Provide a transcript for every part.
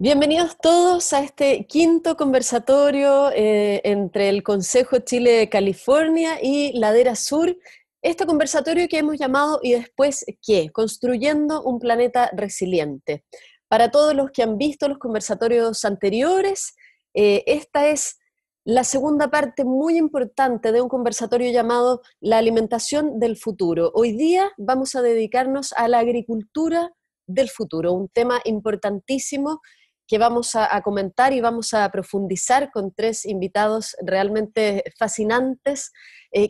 Bienvenidos todos a este quinto conversatorio entre el Consejo Chile-California y Ladera Sur. Este conversatorio que hemos llamado ¿Y después qué? Construyendo un planeta resiliente. Para todos los que han visto los conversatorios anteriores, esta es la segunda parte muy importante de un conversatorio llamado La alimentación del futuro. Hoy día vamos a dedicarnos a la agricultura del futuro, un tema importantísimo que vamos a comentar y vamos a profundizar con tres invitados realmente fascinantes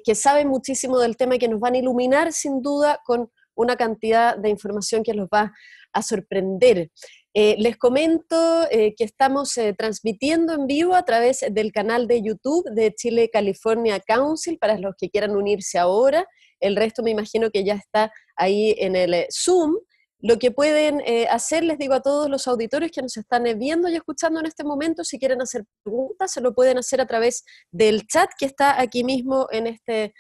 que saben muchísimo del tema y que nos van a iluminar sin duda con una cantidad de información que los va a sorprender. Les comento que estamos transmitiendo en vivo a través del canal de YouTube de Chile California Council para los que quieran unirse ahora. El resto me imagino que ya está ahí en el Zoom. Lo que pueden hacer, les digo a todos los auditores que nos están viendo y escuchando en este momento, si quieren hacer preguntas, se lo pueden hacer a través del chat que está aquí mismo en este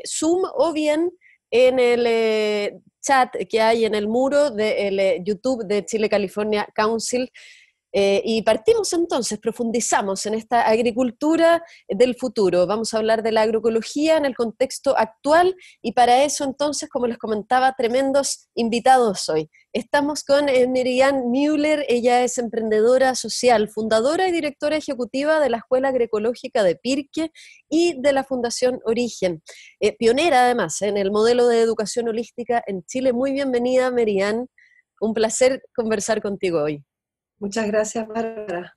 Zoom, o bien en el chat que hay en el muro del YouTube de Chile California Council. Y partimos entonces, profundizamos en esta agricultura del futuro. Vamos a hablar de la agroecología en el contexto actual y para eso entonces, como les comentaba, tremendos invitados hoy. Estamos con Merian Müller, ella es emprendedora social, fundadora y directora ejecutiva de la Escuela Agroecológica de Pirque y de la Fundación Origen. Pionera además en el modelo de educación holística en Chile. Muy bienvenida, Merian. Un placer conversar contigo hoy. Muchas gracias, Bárbara.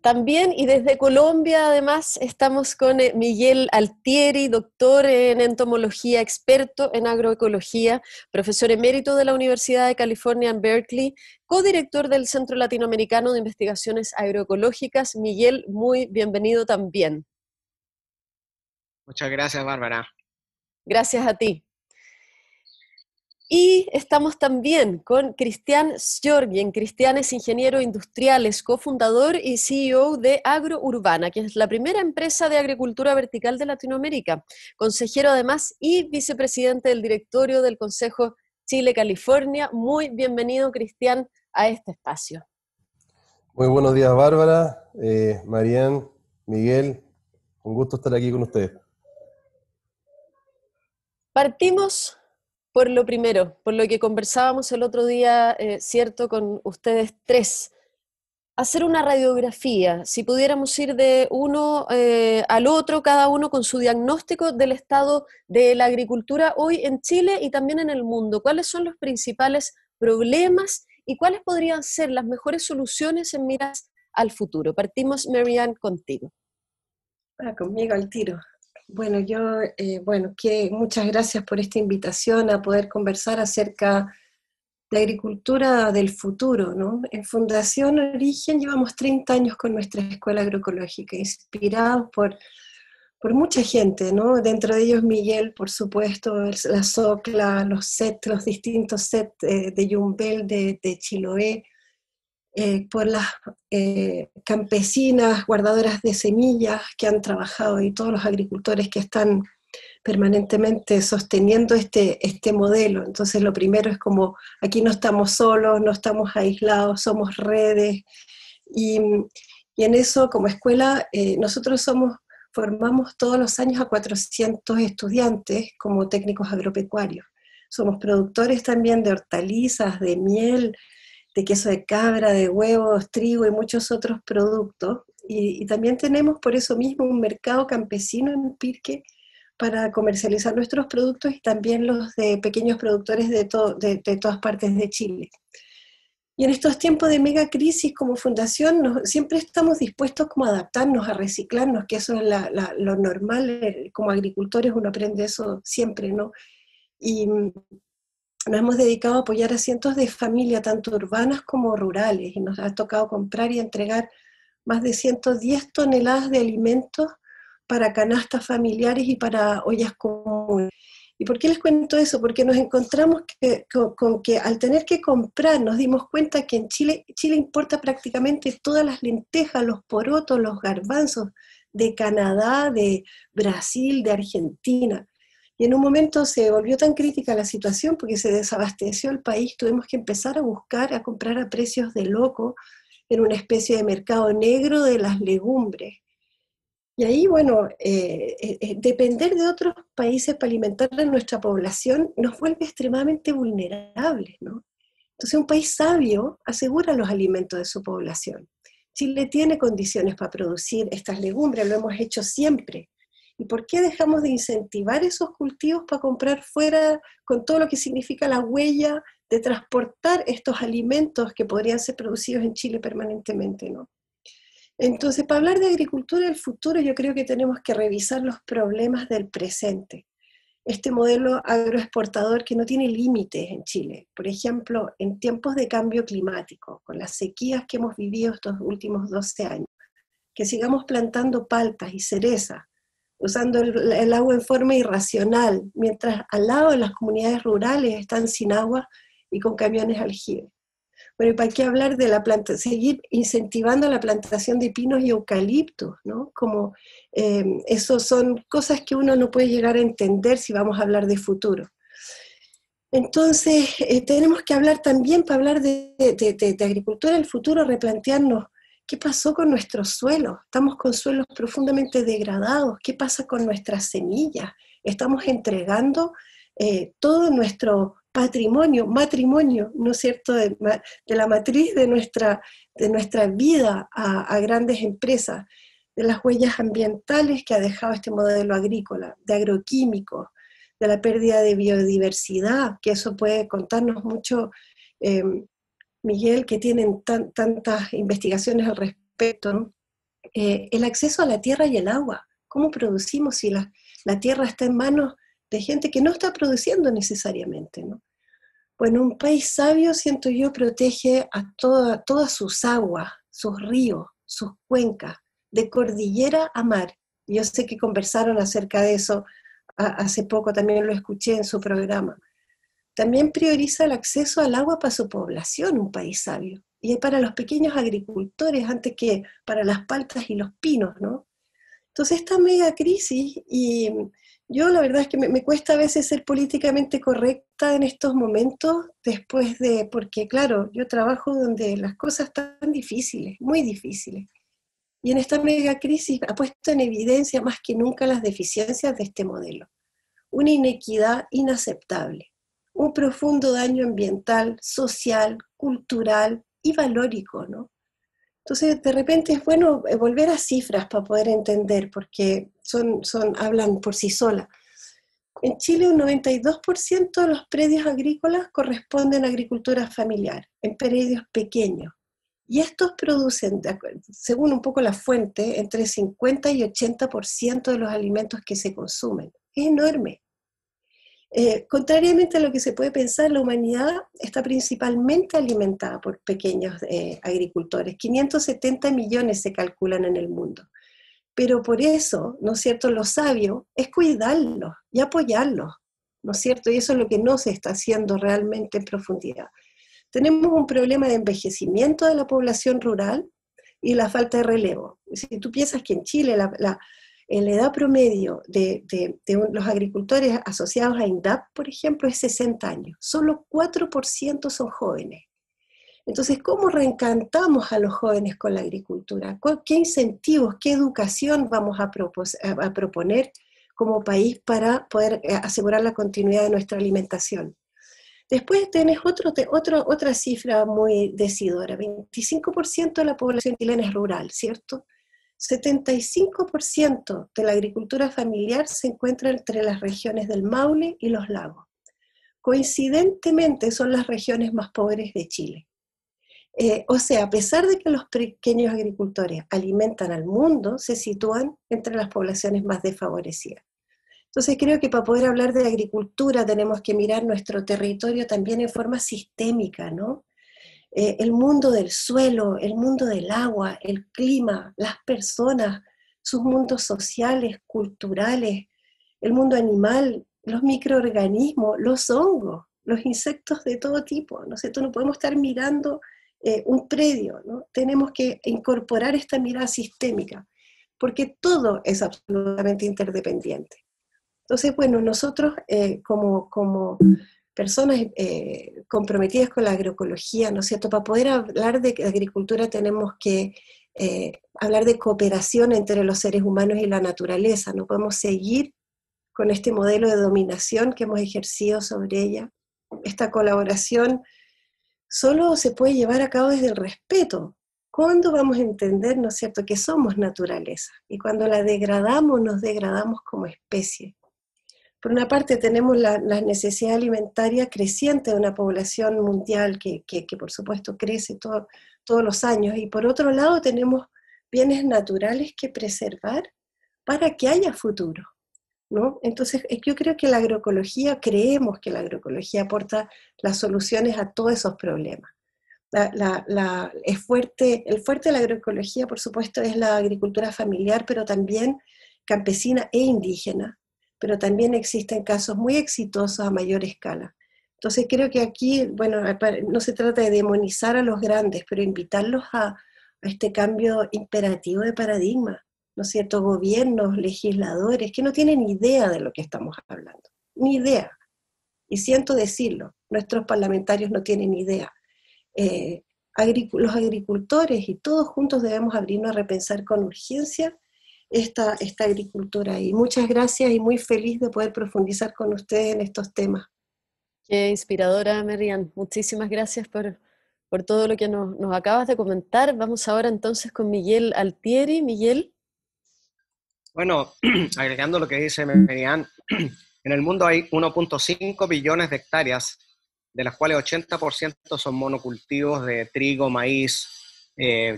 También, y desde Colombia, además, estamos con Miguel Altieri, doctor en entomología, experto en agroecología, profesor emérito de la Universidad de California en Berkeley, codirector del Centro Latinoamericano de Investigaciones Agroecológicas. Miguel, muy bienvenido también. Muchas gracias, Bárbara. Gracias a ti. Y estamos también con Cristian Sjörgen. Cristian es ingeniero industrial, es cofundador y CEO de Agrourbana, que es la primera empresa de agricultura vertical de Latinoamérica. Consejero además y vicepresidente del directorio del Consejo Chile-California. Muy bienvenido, Cristian, a este espacio. Muy buenos días, Bárbara, Marian, Miguel. Un gusto estar aquí con ustedes. Partimos por lo primero, por lo que conversábamos el otro día, cierto, con ustedes tres. Hacer una radiografía, si pudiéramos ir de uno al otro, cada uno con su diagnóstico del estado de la agricultura hoy en Chile y también en el mundo. ¿Cuáles son los principales problemas y cuáles podrían ser las mejores soluciones en miras al futuro? Partimos, Merian, contigo. Conmigo al tiro. Bueno, muchas gracias por esta invitación a poder conversar acerca de agricultura del futuro, ¿no? En Fundación Origen llevamos 30 años con nuestra escuela agroecológica, inspirados por mucha gente, ¿no? Dentro de ellos Miguel, por supuesto, la SOCLA, los distintos sets de Yumbel, de Chiloé, por las campesinas, guardadoras de semillas que han trabajado y todos los agricultores que están permanentemente sosteniendo este modelo. Entonces lo primero es como, aquí no estamos solos, no estamos aislados, somos redes, y en eso como escuela nosotros formamos todos los años a 400 estudiantes como técnicos agropecuarios. Somos productores también de hortalizas, de miel, de queso de cabra, de huevos, trigo y muchos otros productos. Y también tenemos por eso mismo un mercado campesino en Pirque para comercializar nuestros productos y también los de pequeños productores de todas partes de Chile. Y en estos tiempos de mega crisis como fundación siempre estamos dispuestos como a adaptarnos, a reciclarnos, que eso es lo normal, como agricultores uno aprende eso siempre, ¿no? Y nos hemos dedicado a apoyar a cientos de familias, tanto urbanas como rurales, y nos ha tocado comprar y entregar más de 110 toneladas de alimentos para canastas familiares y para ollas comunes. ¿Y por qué les cuento eso? Porque nos encontramos con que al tener que comprar, nos dimos cuenta que en Chile importa prácticamente todas las lentejas, los porotos, los garbanzos de Canadá, de Brasil, de Argentina. Y en un momento se volvió tan crítica la situación porque se desabasteció el país, tuvimos que empezar a buscar, a comprar a precios de loco en una especie de mercado negro de las legumbres. Y ahí, bueno, depender de otros países para alimentar a nuestra población nos vuelve extremadamente vulnerables, ¿no? Entonces, un país sabio asegura los alimentos de su población. Chile tiene condiciones para producir estas legumbres, lo hemos hecho siempre. ¿Y por qué dejamos de incentivar esos cultivos para comprar fuera, con todo lo que significa la huella de transportar estos alimentos que podrían ser producidos en Chile permanentemente, ¿no? Entonces, para hablar de agricultura del futuro, yo creo que tenemos que revisar los problemas del presente. Este modelo agroexportador que no tiene límites en Chile. Por ejemplo, en tiempos de cambio climático, con las sequías que hemos vivido estos últimos 12 años, que sigamos plantando paltas y cerezas, usando el agua en forma irracional, mientras al lado de las comunidades rurales están sin agua y con camiones aljibe. Bueno, ¿y para qué hablar de seguir incentivando la plantación de pinos y eucaliptos, ¿no? Como eso son cosas que uno no puede llegar a entender si vamos a hablar de futuro. Entonces, tenemos que hablar también, para hablar de agricultura del futuro, replantearnos qué pasó con nuestros suelos. Estamos con suelos profundamente degradados. ¿Qué pasa con nuestras semillas? Estamos entregando todo nuestro matrimonio, ¿no es cierto?, de la matriz de nuestra vida a grandes empresas, de las huellas ambientales que ha dejado este modelo agrícola, de agroquímicos, de la pérdida de biodiversidad, que eso puede contarnos mucho, Miguel, que tienen tantas investigaciones al respecto, ¿no? El acceso a la tierra y el agua. ¿Cómo producimos si la tierra está en manos de gente que no está produciendo necesariamente, ¿no? Bueno, un país sabio, siento yo, protege a todas sus aguas, sus ríos, sus cuencas, de cordillera a mar. Yo sé que conversaron acerca de eso hace poco, también lo escuché en su programa. También prioriza el acceso al agua para su población, un país sabio. Y para los pequeños agricultores antes que para las paltas y los pinos, ¿no? Entonces esta mega crisis, y yo la verdad es que me cuesta a veces ser políticamente correcta en estos momentos, porque claro, yo trabajo donde las cosas están difíciles, muy difíciles. Y en esta mega crisis ha puesto en evidencia más que nunca las deficiencias de este modelo. Una inequidad inaceptable, un profundo daño ambiental, social, cultural y valórico, ¿no? Entonces, de repente es bueno volver a cifras para poder entender, porque hablan por sí solas. En Chile, un 92% de los predios agrícolas corresponden a agricultura familiar, en predios pequeños. Y estos producen, según un poco la fuente, entre 50 y 80% de los alimentos que se consumen. Es enorme. Contrariamente a lo que se puede pensar, la humanidad está principalmente alimentada por pequeños agricultores. 570 millones se calculan en el mundo. Pero por eso, ¿no es cierto?, lo sabio es cuidarlos y apoyarlos, ¿no es cierto? Y eso es lo que no se está haciendo realmente en profundidad. Tenemos un problema de envejecimiento de la población rural y la falta de relevo. Si tú piensas que en Chile la edad promedio de los agricultores asociados a INDAP, por ejemplo, es 60 años. Solo 4% son jóvenes. Entonces, ¿cómo reencantamos a los jóvenes con la agricultura? ¿Qué incentivos, qué educación vamos a proponer como país para poder asegurar la continuidad de nuestra alimentación? Después tenés otra cifra muy decidora. 25% de la población chilena es rural, ¿cierto? 75% de la agricultura familiar se encuentra entre las regiones del Maule y los lagos. Coincidentemente son las regiones más pobres de Chile. O sea, a pesar de que los pequeños agricultores alimentan al mundo, se sitúan entre las poblaciones más desfavorecidas. Entonces creo que para poder hablar de agricultura tenemos que mirar nuestro territorio también en forma sistémica, ¿no? El mundo del suelo, el mundo del agua, el clima, las personas, sus mundos sociales, culturales, el mundo animal, los microorganismos, los hongos, los insectos de todo tipo, ¿no es cierto? No podemos estar mirando un predio, ¿no? Tenemos que incorporar esta mirada sistémica, porque todo es absolutamente interdependiente. Entonces, bueno, nosotros como personas comprometidas con la agroecología, ¿no es cierto? Para poder hablar de agricultura tenemos que hablar de cooperación entre los seres humanos y la naturaleza. No podemos seguir con este modelo de dominación que hemos ejercido sobre ella. Esta colaboración solo se puede llevar a cabo desde el respeto. ¿Cuándo vamos a entender, no es cierto?, que somos naturaleza? Y cuando la degradamos, nos degradamos como especie. Por una parte tenemos la necesidad alimentaria creciente de una población mundial que por supuesto crece todos los años, y por otro lado tenemos bienes naturales que preservar para que haya futuro, ¿no? Entonces yo creo que la agroecología, creemos que la agroecología aporta las soluciones a todos esos problemas. El fuerte de la agroecología, por supuesto, es la agricultura familiar, pero también campesina e indígena, pero también existen casos muy exitosos a mayor escala. Entonces creo que aquí, bueno, no se trata de demonizar a los grandes, pero invitarlos a este cambio imperativo de paradigma, ¿no es cierto? Gobiernos, legisladores, que no tienen idea de lo que estamos hablando, ni idea. Y siento decirlo, nuestros parlamentarios no tienen idea. Los agricultores y todos juntos debemos abrirnos a repensar con urgencia esta agricultura. Y muchas gracias y muy feliz de poder profundizar con ustedes en estos temas. Qué inspiradora, Marian. Muchísimas gracias por todo lo que nos acabas de comentar. Vamos ahora entonces con Miguel Altieri. Miguel. Bueno, agregando lo que dice Marian, en el mundo hay 1.5 billones de hectáreas, de las cuales 80% son monocultivos de trigo, maíz,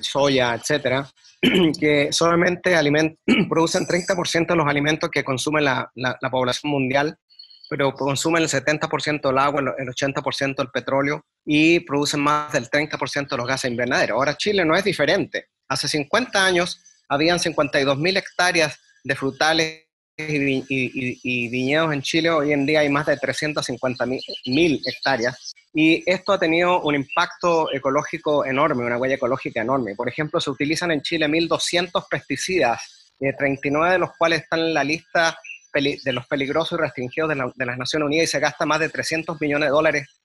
soya, etcétera, que solamente producen 30% de los alimentos que consume la población mundial, pero consumen el 70% del agua, el 80% del petróleo y producen más del 30% de los gases invernaderos. Ahora Chile no es diferente. Hace 50 años habían 52.000 hectáreas de frutales y viñedos en Chile. Hoy en día hay más de 350.000 hectáreas, y esto ha tenido un impacto ecológico enorme, una huella ecológica enorme. Por ejemplo, se utilizan en Chile 1.200 pesticidas, 39 de los cuales están en la lista de los peligrosos y restringidos de las Naciones Unidas, y se gasta más de $300 millones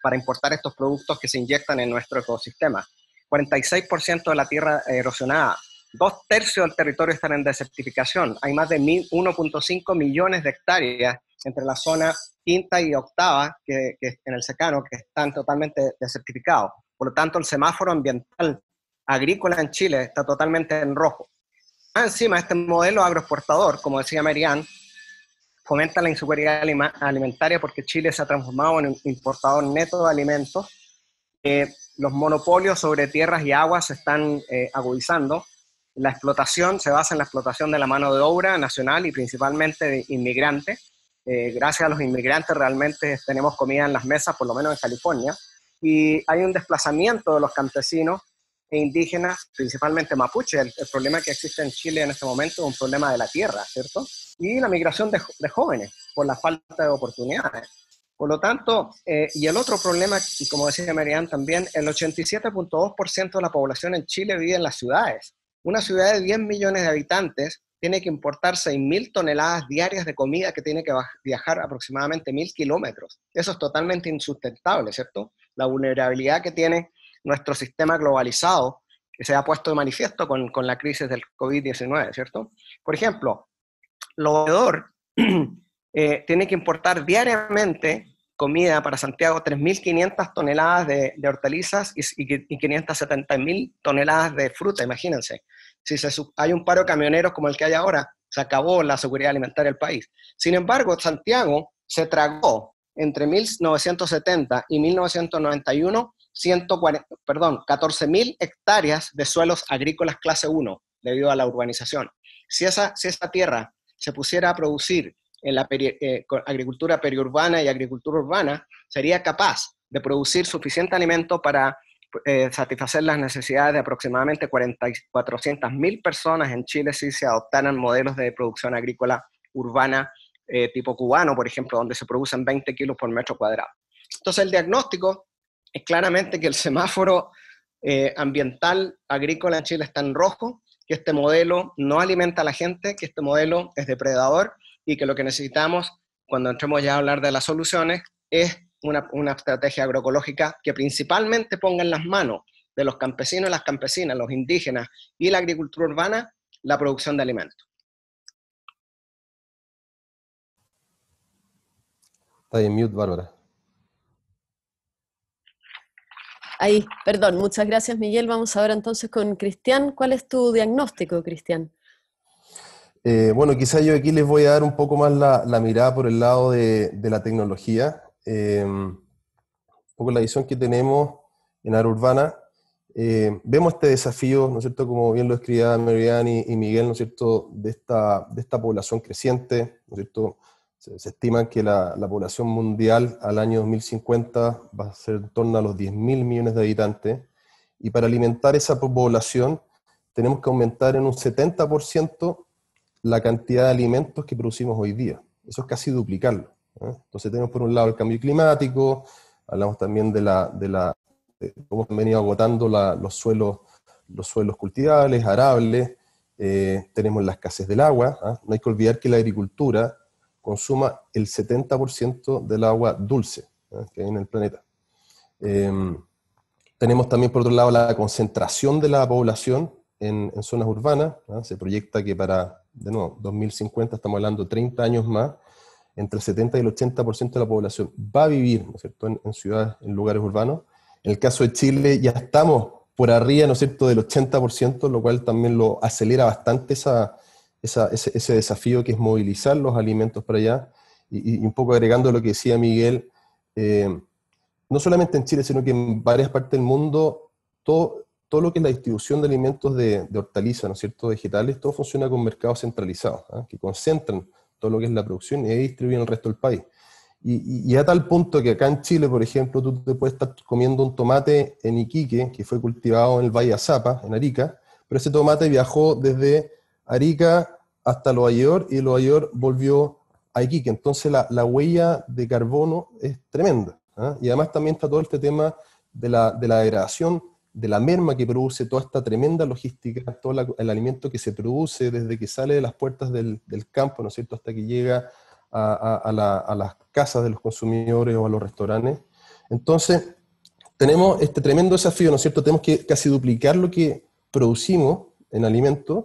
para importar estos productos que se inyectan en nuestro ecosistema. 46% de la tierra erosionada, 2/3 del territorio están en desertificación. Hay más de 1.5 millones de hectáreas entre la zona quinta y octava, que en el secano, que están totalmente desertificados. Por lo tanto, el semáforo ambiental agrícola en Chile está totalmente en rojo. Encima, este modelo agroexportador, como decía Marian, fomenta la inseguridad alimentaria porque Chile se ha transformado en un importador neto de alimentos. Los monopolios sobre tierras y aguas se están agudizando. La explotación se basa en la explotación de la mano de obra nacional y principalmente de inmigrantes. Gracias a los inmigrantes realmente tenemos comida en las mesas, por lo menos en California, y hay un desplazamiento de los campesinos e indígenas, principalmente mapuche. El problema que existe en Chile en este momento es un problema de la tierra, ¿cierto? Y la migración de jóvenes por la falta de oportunidades. Por lo tanto, y el otro problema, y como decía Marian también, el 87.2% de la población en Chile vive en las ciudades. Una ciudad de 10 millones de habitantes tiene que importar 6.000 toneladas diarias de comida, que tiene que viajar aproximadamente 1.000 kilómetros. Eso es totalmente insustentable, ¿cierto? La vulnerabilidad que tiene nuestro sistema globalizado, que se ha puesto de manifiesto con la crisis del COVID-19, ¿cierto? Por ejemplo, Lobedor tiene que importar diariamente comida para Santiago, 3.500 toneladas de hortalizas y 570.000 toneladas de fruta, imagínense. Si hay un paro de camioneros como el que hay ahora, se acabó la seguridad alimentaria del país. Sin embargo, Santiago se tragó entre 1970 y 1991 14.000 hectáreas de suelos agrícolas clase 1 debido a la urbanización. Si esa tierra se pusiera a producir en la agricultura periurbana y agricultura urbana, sería capaz de producir suficiente alimento para satisfacer las necesidades de aproximadamente 400.000 personas en Chile si se adoptaran modelos de producción agrícola urbana tipo cubano, por ejemplo, donde se producen 20 kilos por metro cuadrado. Entonces el diagnóstico es claramente que el semáforo ambiental agrícola en Chile está en rojo, que este modelo no alimenta a la gente, que este modelo es depredador, y que lo que necesitamos, cuando entremos ya a hablar de las soluciones, es una estrategia agroecológica que principalmente ponga en las manos de los campesinos y las campesinas, los indígenas y la agricultura urbana, la producción de alimentos. Está en mute, Bárbara. Ahí, perdón, muchas gracias, Miguel. Vamos ahora entonces con Cristian. ¿Cuál es tu diagnóstico, Cristian? Bueno, quizás yo aquí les voy a dar un poco más la mirada por el lado de la tecnología. Un poco la visión que tenemos en área urbana. Vemos este desafío, ¿no es cierto?, como bien lo escribía Marian y Miguel, ¿no es cierto?, de esta población creciente, ¿no es cierto? Se estima que la población mundial al año 2050 va a ser en torno a los 10.000 millones de habitantes, y para alimentar esa población tenemos que aumentar en un 70% la cantidad de alimentos que producimos hoy día. Eso es casi duplicarlo, ¿eh? Entonces tenemos por un lado el cambio climático, hablamos también de cómo han venido agotando los suelos cultivables, arables, tenemos la escasez del agua, ¿eh? No hay que olvidar que la agricultura consuma el 70% del agua dulce, ¿eh?, que hay en el planeta. Tenemos también, por otro lado, la concentración de la población en zonas urbanas, ¿eh? Se proyecta que para, de nuevo, 2050, estamos hablando de 30 años más, entre el 70 y el 80% de la población va a vivir, ¿no es cierto?, en ciudades, en lugares urbanos. En el caso de Chile ya estamos por arriba, ¿no es cierto?, del 80%, lo cual también lo acelera bastante ese desafío que es movilizar los alimentos para allá, y un poco agregando lo que decía Miguel, no solamente en Chile, sino que en varias partes del mundo, todo lo que es la distribución de alimentos de hortalizas, ¿no es cierto?, vegetales, todo funciona con mercados centralizados, ¿eh?, que concentran todo lo que es la producción y ahí distribuyen el resto del país. Y a tal punto que acá en Chile, por ejemplo, tú te puedes estar comiendo un tomate en Iquique, que fue cultivado en el Valle Azapa, en Arica, pero ese tomate viajó desde Arica hasta Nueva York, y de Nueva York volvió a Iquique. Entonces la huella de carbono es tremenda, ¿eh? Y además también está todo este tema de la degradación, de la merma que produce toda esta tremenda logística, todo el alimento que se produce desde que sale de las puertas del campo, ¿no es cierto?, hasta que llega a las casas de los consumidores o a los restaurantes. Entonces, tenemos este tremendo desafío, ¿no es cierto? Tenemos que casi duplicar lo que producimos en alimentos,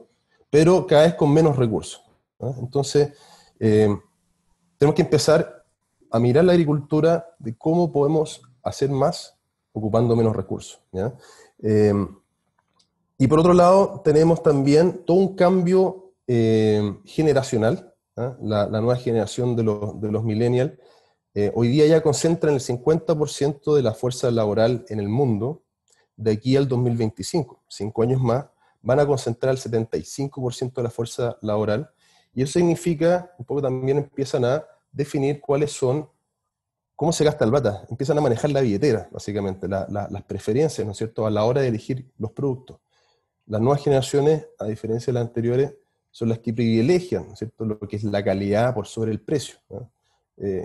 pero cada vez con menos recursos, ¿no? Entonces, tenemos que empezar a mirar la agricultura de cómo podemos hacer más ocupando menos recursos, ¿ya? Y por otro lado, tenemos también todo un cambio generacional, ¿eh? La nueva generación de los millennials, hoy día ya concentran el 50% de la fuerza laboral en el mundo. De aquí al 2025, 5 años más, van a concentrar el 75% de la fuerza laboral, y eso significa, un poco también empiezan a definir cuáles son, cómo se gasta el plata, empiezan a manejar la billetera, básicamente, las preferencias, ¿no es cierto?, a la hora de elegir los productos. Las nuevas generaciones, a diferencia de las anteriores, son las que privilegian, ¿no es cierto?, lo que es la calidad por sobre el precio, ¿no?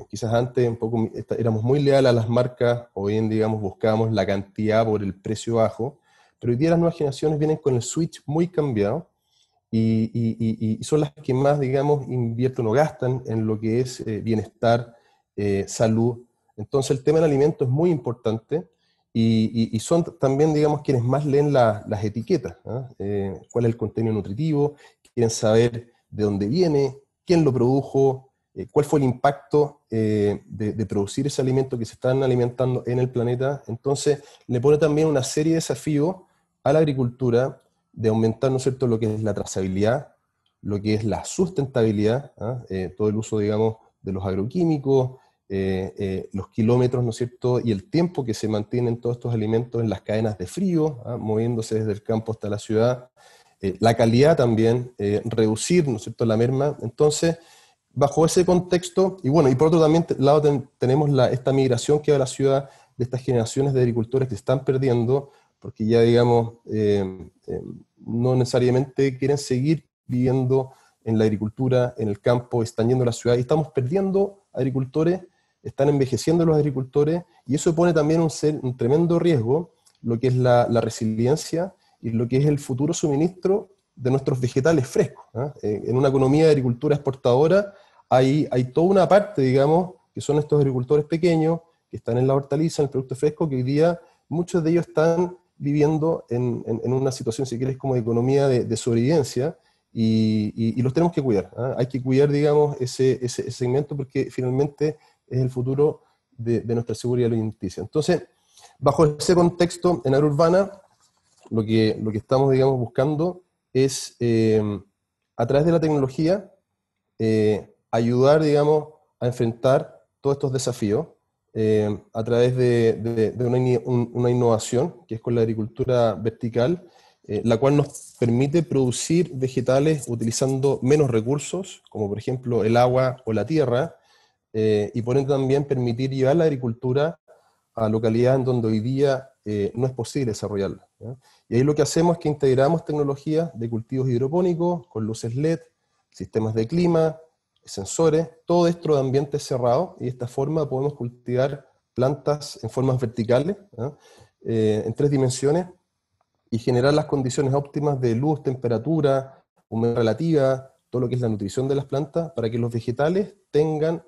Quizás antes un poco éramos muy leales a las marcas, o bien, digamos, buscábamos la cantidad por el precio bajo, pero hoy día las nuevas generaciones vienen con el switch muy cambiado, y son las que más, digamos, invierten o gastan en lo que es bienestar, salud. Entonces el tema del alimento es muy importante, y son también, digamos, quienes más leen las etiquetas, ¿eh? Cuál es el contenido nutritivo, quieren saber de dónde viene, quién lo produjo, cuál fue el impacto de producir ese alimento que se están alimentando en el planeta. Entonces le pone también una serie de desafíos a la agricultura de aumentar, ¿no es cierto?, lo que es la trazabilidad, lo que es la sustentabilidad, ¿eh? Todo el uso, digamos, de los agroquímicos, los kilómetros, ¿no es cierto?, y el tiempo que se mantienen todos estos alimentos en las cadenas de frío, moviéndose desde el campo hasta la ciudad, la calidad también, reducir, ¿no es cierto?, la merma. Entonces, bajo ese contexto, y bueno, y por otro también lado tenemos esta migración que va a la ciudad de estas generaciones de agricultores que se están perdiendo, porque ya, digamos, no necesariamente quieren seguir viviendo en la agricultura, en el campo, están yendo a la ciudad, y estamos perdiendo agricultores, están envejeciendo los agricultores, y eso pone también un tremendo riesgo, lo que es la resiliencia y lo que es el futuro suministro de nuestros vegetales frescos, ¿eh? En una economía de agricultura exportadora hay toda una parte, digamos, que son estos agricultores pequeños, que están en la hortaliza, en el producto fresco, que hoy día muchos de ellos están viviendo en una situación, si quieres, como de economía de sobrevivencia, y los tenemos que cuidar. Hay que cuidar, digamos, ese segmento, porque finalmente es el futuro de nuestra seguridad alimenticia. Entonces, bajo ese contexto, en Agrourbana, lo que estamos, digamos, buscando es, a través de la tecnología, ayudar, digamos, a enfrentar todos estos desafíos a través de una innovación, que es con la agricultura vertical, la cual nos permite producir vegetales utilizando menos recursos, como por ejemplo el agua o la tierra, y por ende también permitir llevar la agricultura a localidades en donde hoy día no es posible desarrollarla, ¿ya? Y ahí lo que hacemos es que integramos tecnologías de cultivos hidropónicos con luces LED, sistemas de clima, sensores, todo esto de ambiente cerrado, y de esta forma podemos cultivar plantas en formas verticales, ¿ya? En 3 dimensiones, y generar las condiciones óptimas de luz, temperatura, humedad relativa, todo lo que es la nutrición de las plantas, para que los vegetales tengan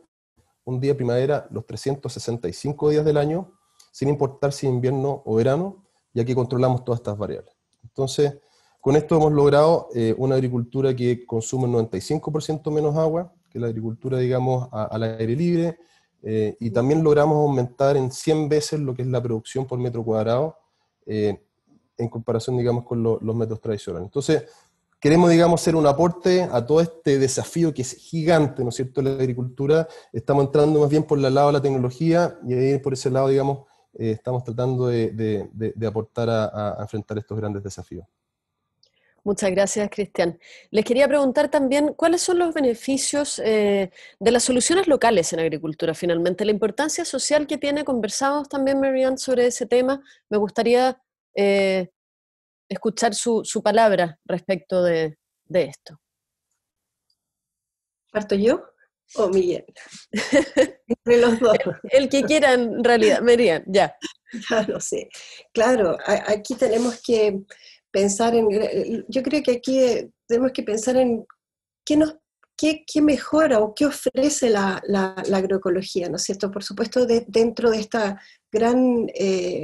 un día de primavera los 365 días del año, sin importar si es invierno o verano, ya que controlamos todas estas variables. Entonces, con esto hemos logrado una agricultura que consume un 95% menos agua que la agricultura, digamos, al aire libre, y también logramos aumentar en 100 veces lo que es la producción por metro cuadrado, en comparación, digamos, con los métodos tradicionales. Entonces, queremos, digamos, hacer un aporte a todo este desafío que es gigante, ¿no es cierto?, la agricultura. Estamos entrando más bien por el lado de la tecnología, y ahí por ese lado, digamos, estamos tratando de aportar a enfrentar estos grandes desafíos. Muchas gracias, Cristian. Les quería preguntar también, ¿cuáles son los beneficios de las soluciones locales en agricultura, finalmente? La importancia social que tiene, conversamos también, Mary-Ann, sobre ese tema. Me gustaría escuchar su palabra respecto de esto. ¿Parto yo o Miguel? Entre los dos. El que quiera, en realidad. Mary-Ann, ya. Ya no sé. Claro, aquí tenemos que pensar yo creo que aquí tenemos que pensar en qué mejora o qué ofrece la agroecología, ¿no es cierto? Por supuesto, dentro de esta gran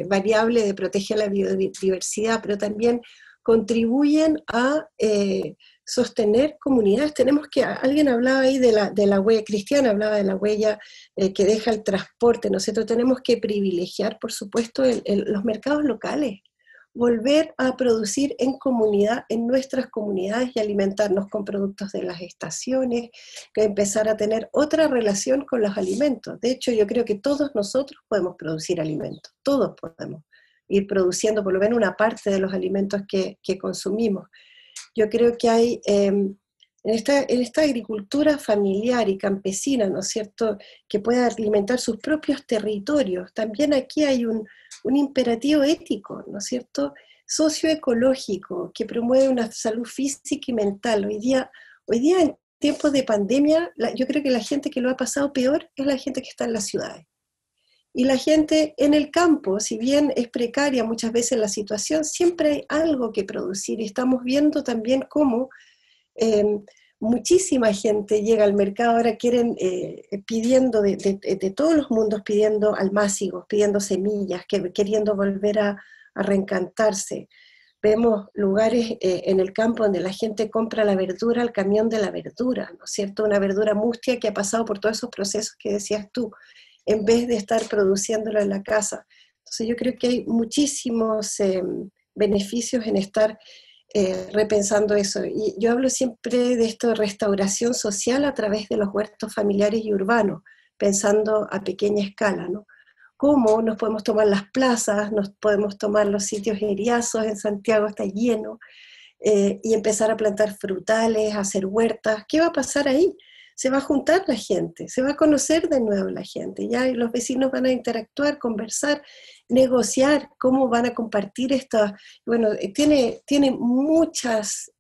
variable de proteger la biodiversidad, pero también contribuyen a sostener comunidades. Alguien hablaba ahí de la huella, Cristiana hablaba de la huella que deja el transporte, ¿no es cierto? Tenemos que privilegiar, por supuesto, los mercados locales, volver a producir en comunidad, en nuestras comunidades, y alimentarnos con productos de las estaciones, que empezar a tener otra relación con los alimentos. De hecho, yo creo que todos nosotros podemos producir alimentos, todos podemos ir produciendo por lo menos una parte de los alimentos que consumimos. Yo creo que hay, en esta agricultura familiar y campesina, ¿no es cierto?, que pueda alimentar sus propios territorios, también aquí hay un imperativo ético, ¿no es cierto?, socioecológico, que promueve una salud física y mental. Hoy día en tiempos de pandemia, yo creo que la gente que lo ha pasado peor es la gente que está en las ciudades. Y la gente en el campo, si bien es precaria muchas veces la situación, siempre hay algo que producir. Y estamos viendo también cómo muchísima gente llega al mercado, ahora quieren, pidiendo de todos los mundos, pidiendo almácigos, pidiendo semillas, queriendo volver a reencantarse. Vemos lugares en el campo donde la gente compra la verdura al camión de la verdura, ¿no es cierto? Una verdura mustia que ha pasado por todos esos procesos que decías tú, en vez de estar produciéndolo en la casa. Entonces yo creo que hay muchísimos beneficios en estar repensando eso. Y yo hablo siempre de esto de restauración social a través de los huertos familiares y urbanos, pensando a pequeña escala, ¿no? Cómo nos podemos tomar las plazas, nos podemos tomar los sitios eriazos, en Santiago está lleno, y empezar a plantar frutales, a hacer huertas. ¿Qué va a pasar ahí? Se va a juntar la gente, se va a conocer de nuevo la gente, ya, y los vecinos van a interactuar, conversar, negociar cómo van a compartir estas. Bueno, tiene muchas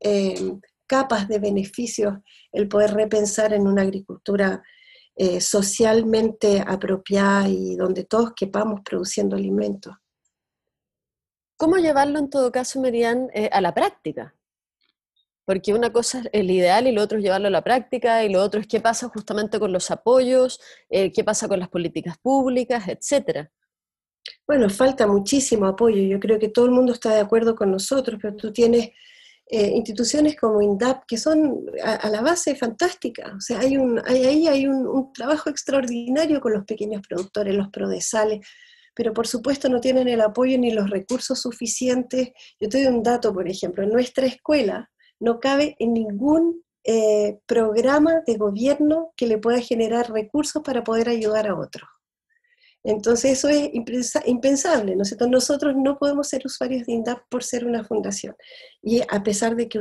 capas de beneficios el poder repensar en una agricultura socialmente apropiada y donde todos quepamos produciendo alimentos. ¿Cómo llevarlo en todo caso, Mary-Ann, a la práctica? Porque una cosa es el ideal y lo otro es llevarlo a la práctica, y lo otro es qué pasa justamente con los apoyos, qué pasa con las políticas públicas, etcétera. Bueno, falta muchísimo apoyo. Yo creo que todo el mundo está de acuerdo con nosotros, pero tú tienes instituciones como INDAP que son a la base fantásticas. O sea, ahí hay un trabajo extraordinario con los pequeños productores, los prodesales, pero por supuesto no tienen el apoyo ni los recursos suficientes. Yo te doy un dato, por ejemplo, en nuestra escuela no cabe en ningún programa de gobierno que le pueda generar recursos para poder ayudar a otros. Entonces eso es impensable, ¿no es cierto? Nosotros no podemos ser usuarios de INDAP por ser una fundación, y a pesar de que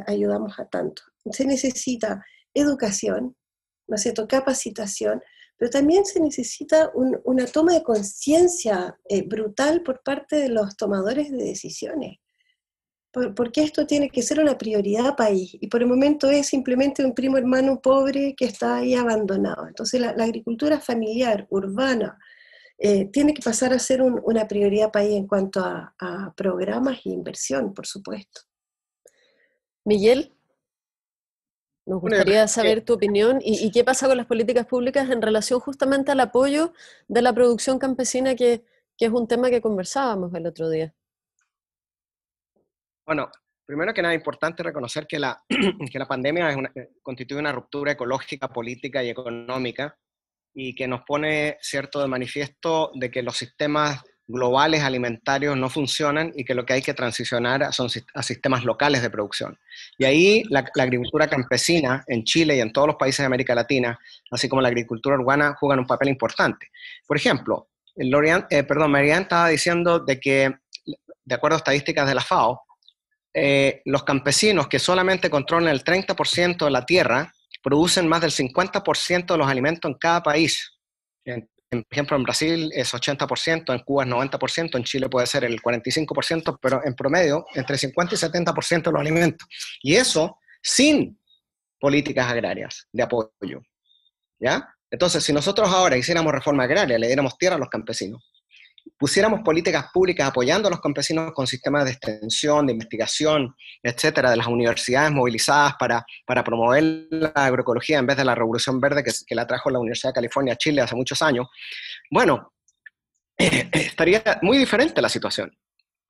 ayudamos a tanto. Se necesita educación, ¿no es cierto? Capacitación, pero también se necesita una toma de conciencia brutal por parte de los tomadores de decisiones, porque esto tiene que ser una prioridad país, y por el momento es simplemente un primo hermano pobre que está ahí abandonado. Entonces la agricultura familiar, urbana, tiene que pasar a ser una prioridad país en cuanto a programas e inversión, por supuesto. Miguel, nos Bueno, yo gustaría creo que, saber tu opinión y qué pasa con las políticas públicas en relación justamente al apoyo de la producción campesina, que es un tema que conversábamos el otro día. bueno, primero que nada, es importante reconocer que que la pandemia constituye una ruptura ecológica, política y económica, y que nos pone, cierto, de manifiesto de que los sistemas globales alimentarios no funcionan y que lo que hay que transicionar son a sistemas locales de producción. Y ahí la agricultura campesina en Chile y en todos los países de América Latina, así como la agricultura urbana, juegan un papel importante. Por ejemplo, Marianne estaba diciendo de que, de acuerdo a estadísticas de la FAO, los campesinos que solamente controlan el 30% de la tierra producen más del 50% de los alimentos en cada país. Por ejemplo, en Brasil es 80%, en Cuba es 90%, en Chile puede ser el 45%, pero en promedio entre 50 y 70% de los alimentos. Y eso sin políticas agrarias de apoyo, ¿ya? Entonces, si nosotros ahora hiciéramos reforma agraria, le diéramos tierra a los campesinos, pusiéramos políticas públicas apoyando a los campesinos con sistemas de extensión, de investigación, etcétera, de las universidades movilizadas para promover la agroecología en vez de la revolución verde que la trajo la Universidad de California a Chile hace muchos años, bueno, estaría muy diferente la situación.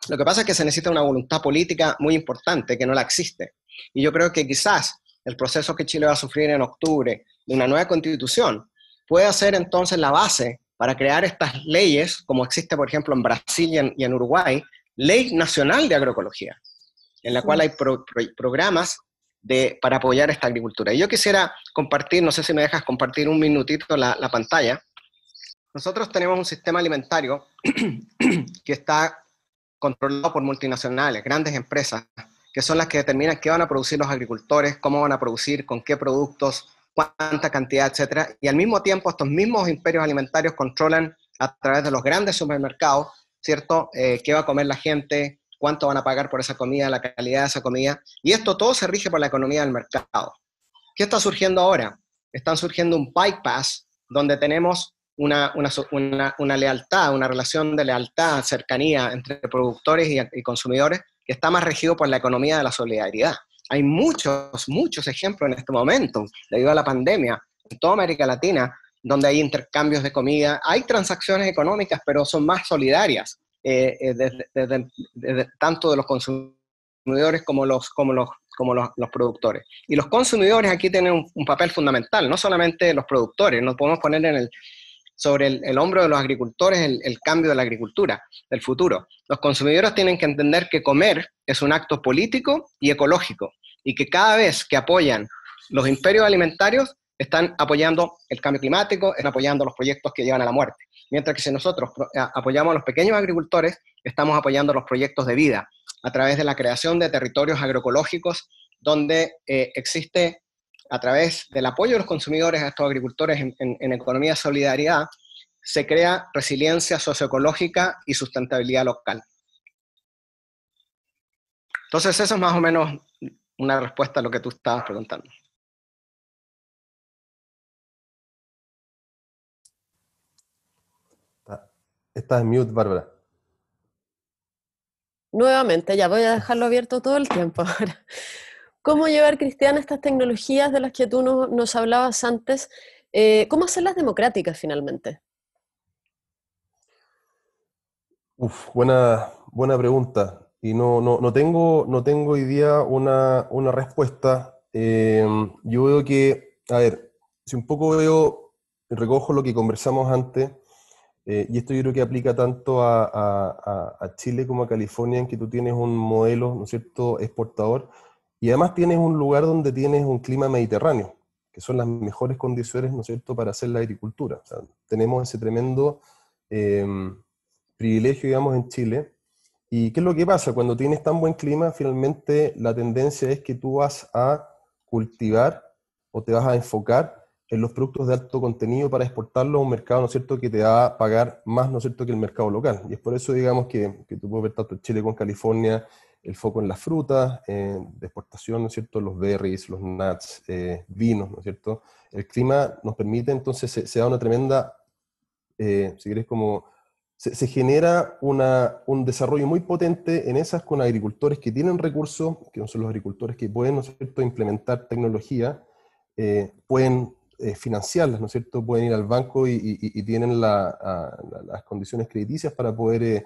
Lo que pasa es que se necesita una voluntad política muy importante que no la existe. Y yo creo que quizás el proceso que Chile va a sufrir en octubre de una nueva constitución puede ser entonces la base para crear estas leyes, como existe, por ejemplo, en Brasil y en Uruguay, Ley Nacional de Agroecología, en la cual hay programas para apoyar esta agricultura. Y yo quisiera compartir, no sé si me dejas compartir un minutito la pantalla. Nosotros tenemos un sistema alimentario que está controlado por multinacionales, grandes empresas, que son las que determinan qué van a producir los agricultores, cómo van a producir, con qué productos, cuánta cantidad, etcétera. Y al mismo tiempo, estos mismos imperios alimentarios controlan a través de los grandes supermercados, ¿cierto? Qué va a comer la gente, cuánto van a pagar por esa comida, la calidad de esa comida. Y esto todo se rige por la economía del mercado. ¿Qué está surgiendo ahora? Están surgiendo un bypass donde tenemos una lealtad, una relación de lealtad, cercanía entre productores y consumidores que está más regido por la economía de la solidaridad. Hay muchos ejemplos en este momento, debido a la pandemia, en toda América Latina, donde hay intercambios de comida, hay transacciones económicas, pero son más solidarias, desde tanto de los consumidores como los productores. Y los consumidores aquí tienen un papel fundamental, no solamente los productores, no podemos poner sobre el hombro de los agricultores el cambio de la agricultura, del futuro. Los consumidores tienen que entender que comer es un acto político y ecológico, y que cada vez que apoyan los imperios alimentarios, están apoyando el cambio climático, están apoyando los proyectos que llevan a la muerte. Mientras que si nosotros apoyamos a los pequeños agricultores, estamos apoyando los proyectos de vida, a través de la creación de territorios agroecológicos, donde existe, a través del apoyo de los consumidores a estos agricultores en economía de solidaridad, se crea resiliencia socioecológica y sustentabilidad local. Entonces, eso es más o menos una respuesta a lo que tú estabas preguntando. Estás en mute, Bárbara. Nuevamente, ya voy a dejarlo abierto todo el tiempo ahora. ¿Cómo llevar, Cristian, estas tecnologías de las que tú nos hablabas antes? ¿Cómo hacerlas democráticas finalmente? Buena pregunta. Y no tengo hoy día una respuesta. Yo veo que, a ver, si un poco recojo lo que conversamos antes, y esto yo creo que aplica tanto a Chile como a California, en que tú tienes un modelo, ¿no es cierto?, exportador, y además tienes un lugar donde tienes un clima mediterráneo, que son las mejores condiciones, ¿no es cierto?, para hacer la agricultura. O sea, tenemos ese tremendo eh, privilegio, digamos, en Chile. ¿Y qué es lo que pasa? Cuando tienes tan buen clima, finalmente la tendencia es que tú vas a cultivar o te vas a enfocar en los productos de alto contenido para exportarlo a un mercado, ¿no es cierto?, que te va a pagar más, ¿no es cierto?, que el mercado local. Y es por eso, digamos, que tú puedes ver tanto en Chile como en California el foco en las frutas, de exportación, ¿no es cierto?, los berries, los nuts, vinos, ¿no es cierto? El clima nos permite, entonces, se da una tremenda, si querés, como se genera un desarrollo muy potente en esas con agricultores que tienen recursos, que no son los agricultores que pueden, ¿no es cierto?, implementar tecnología, pueden financiarlas, ¿no es cierto?, pueden ir al banco y tienen las condiciones crediticias para poder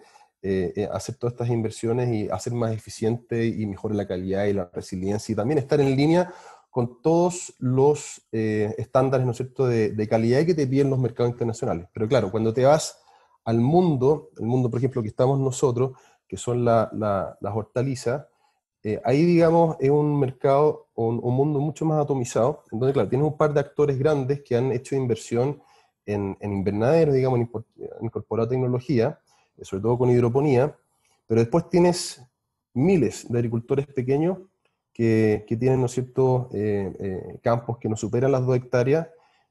hacer todas estas inversiones y hacer más eficiente y mejorar la calidad y la resiliencia y también estar en línea con todos los estándares, ¿no es cierto?, de calidad que te piden los mercados internacionales. Pero claro, cuando te vas al mundo, el mundo, por ejemplo, que estamos nosotros, que son las hortalizas, ahí, digamos, es un mercado, un mundo mucho más atomizado, en donde, claro, tienes un par de actores grandes que han hecho inversión en invernaderos, digamos, han incorporado tecnología, sobre todo con hidroponía, pero después tienes miles de agricultores pequeños que tienen, ¿no es cierto?, campos que no superan las 2 hectáreas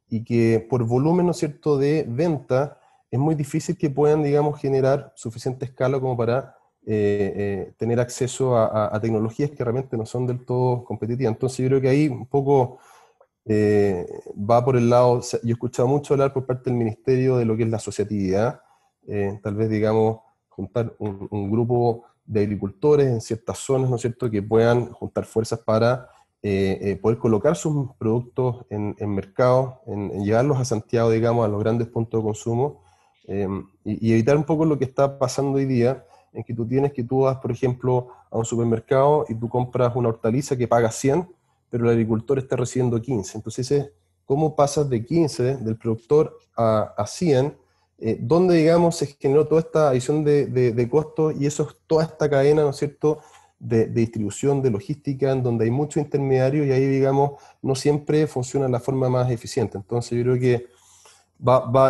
y que por volumen, ¿no es cierto?, de venta, es muy difícil que puedan, digamos, generar suficiente escala como para tener acceso a tecnologías que realmente no son del todo competitivas. Entonces yo creo que ahí un poco va por el lado, o sea, yo he escuchado mucho hablar por parte del Ministerio de lo que es la asociatividad, tal vez, digamos, juntar un grupo de agricultores en ciertas zonas, ¿no es cierto?, que puedan juntar fuerzas para poder colocar sus productos en mercado, en llevarlos a Santiago, digamos, a los grandes puntos de consumo, y evitar un poco lo que está pasando hoy día, en que tú vas, por ejemplo, a un supermercado y tú compras una hortaliza que paga 100, pero el agricultor está recibiendo 15. Entonces, ¿cómo pasas de 15 del productor a 100? ¿Dónde, digamos, se generó toda esta adición de costos y eso es toda esta cadena, ¿no es cierto?, de distribución, de logística, en donde hay muchos intermediarios y ahí, digamos, no siempre funciona de la forma más eficiente. Entonces, yo creo que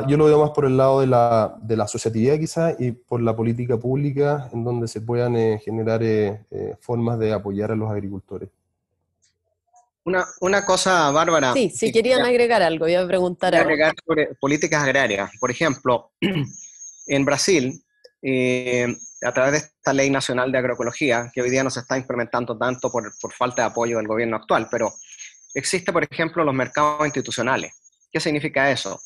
yo lo veo más por el lado de la asociatividad quizás y por la política pública en donde se puedan generar formas de apoyar a los agricultores. Una cosa, Bárbara, Sí, si que querían agregar algo, iba a preguntar quería algo. agregar sobre políticas agrarias. Por ejemplo, en Brasil, a través de esta Ley Nacional de Agroecología, que hoy día no se está implementando tanto por falta de apoyo del gobierno actual, pero existe, por ejemplo, los mercados institucionales. ¿Qué significa eso?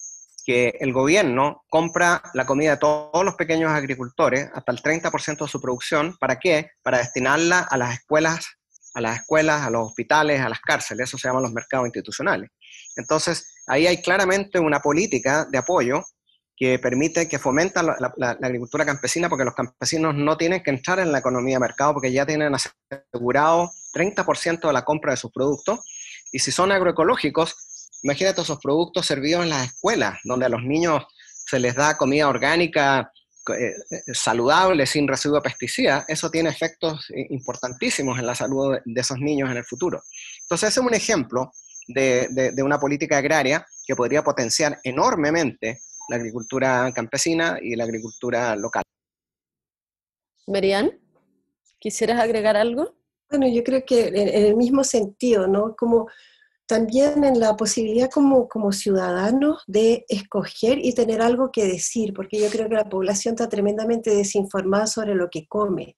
Que el gobierno compra la comida de todos los pequeños agricultores, hasta el 30% de su producción. ¿Para qué? Para destinarla a las escuelas, a los hospitales, a las cárceles. Eso se llaman los mercados institucionales. Entonces, ahí hay claramente una política de apoyo que permite, que fomenta la agricultura campesina, porque los campesinos no tienen que entrar en la economía de mercado porque ya tienen asegurado 30% de la compra de sus productos. Y si son agroecológicos, imagínate esos productos servidos en las escuelas, donde a los niños se les da comida orgánica, saludable, sin residuo de pesticidas. Eso tiene efectos importantísimos en la salud de esos niños en el futuro. Entonces, ese es un ejemplo de una política agraria que podría potenciar enormemente la agricultura campesina y la agricultura local. Merian, ¿quisieras agregar algo? Bueno, yo creo que en el mismo sentido, ¿no? Como también en la posibilidad como ciudadanos de escoger y tener algo que decir, porque yo creo que la población está tremendamente desinformada sobre lo que come.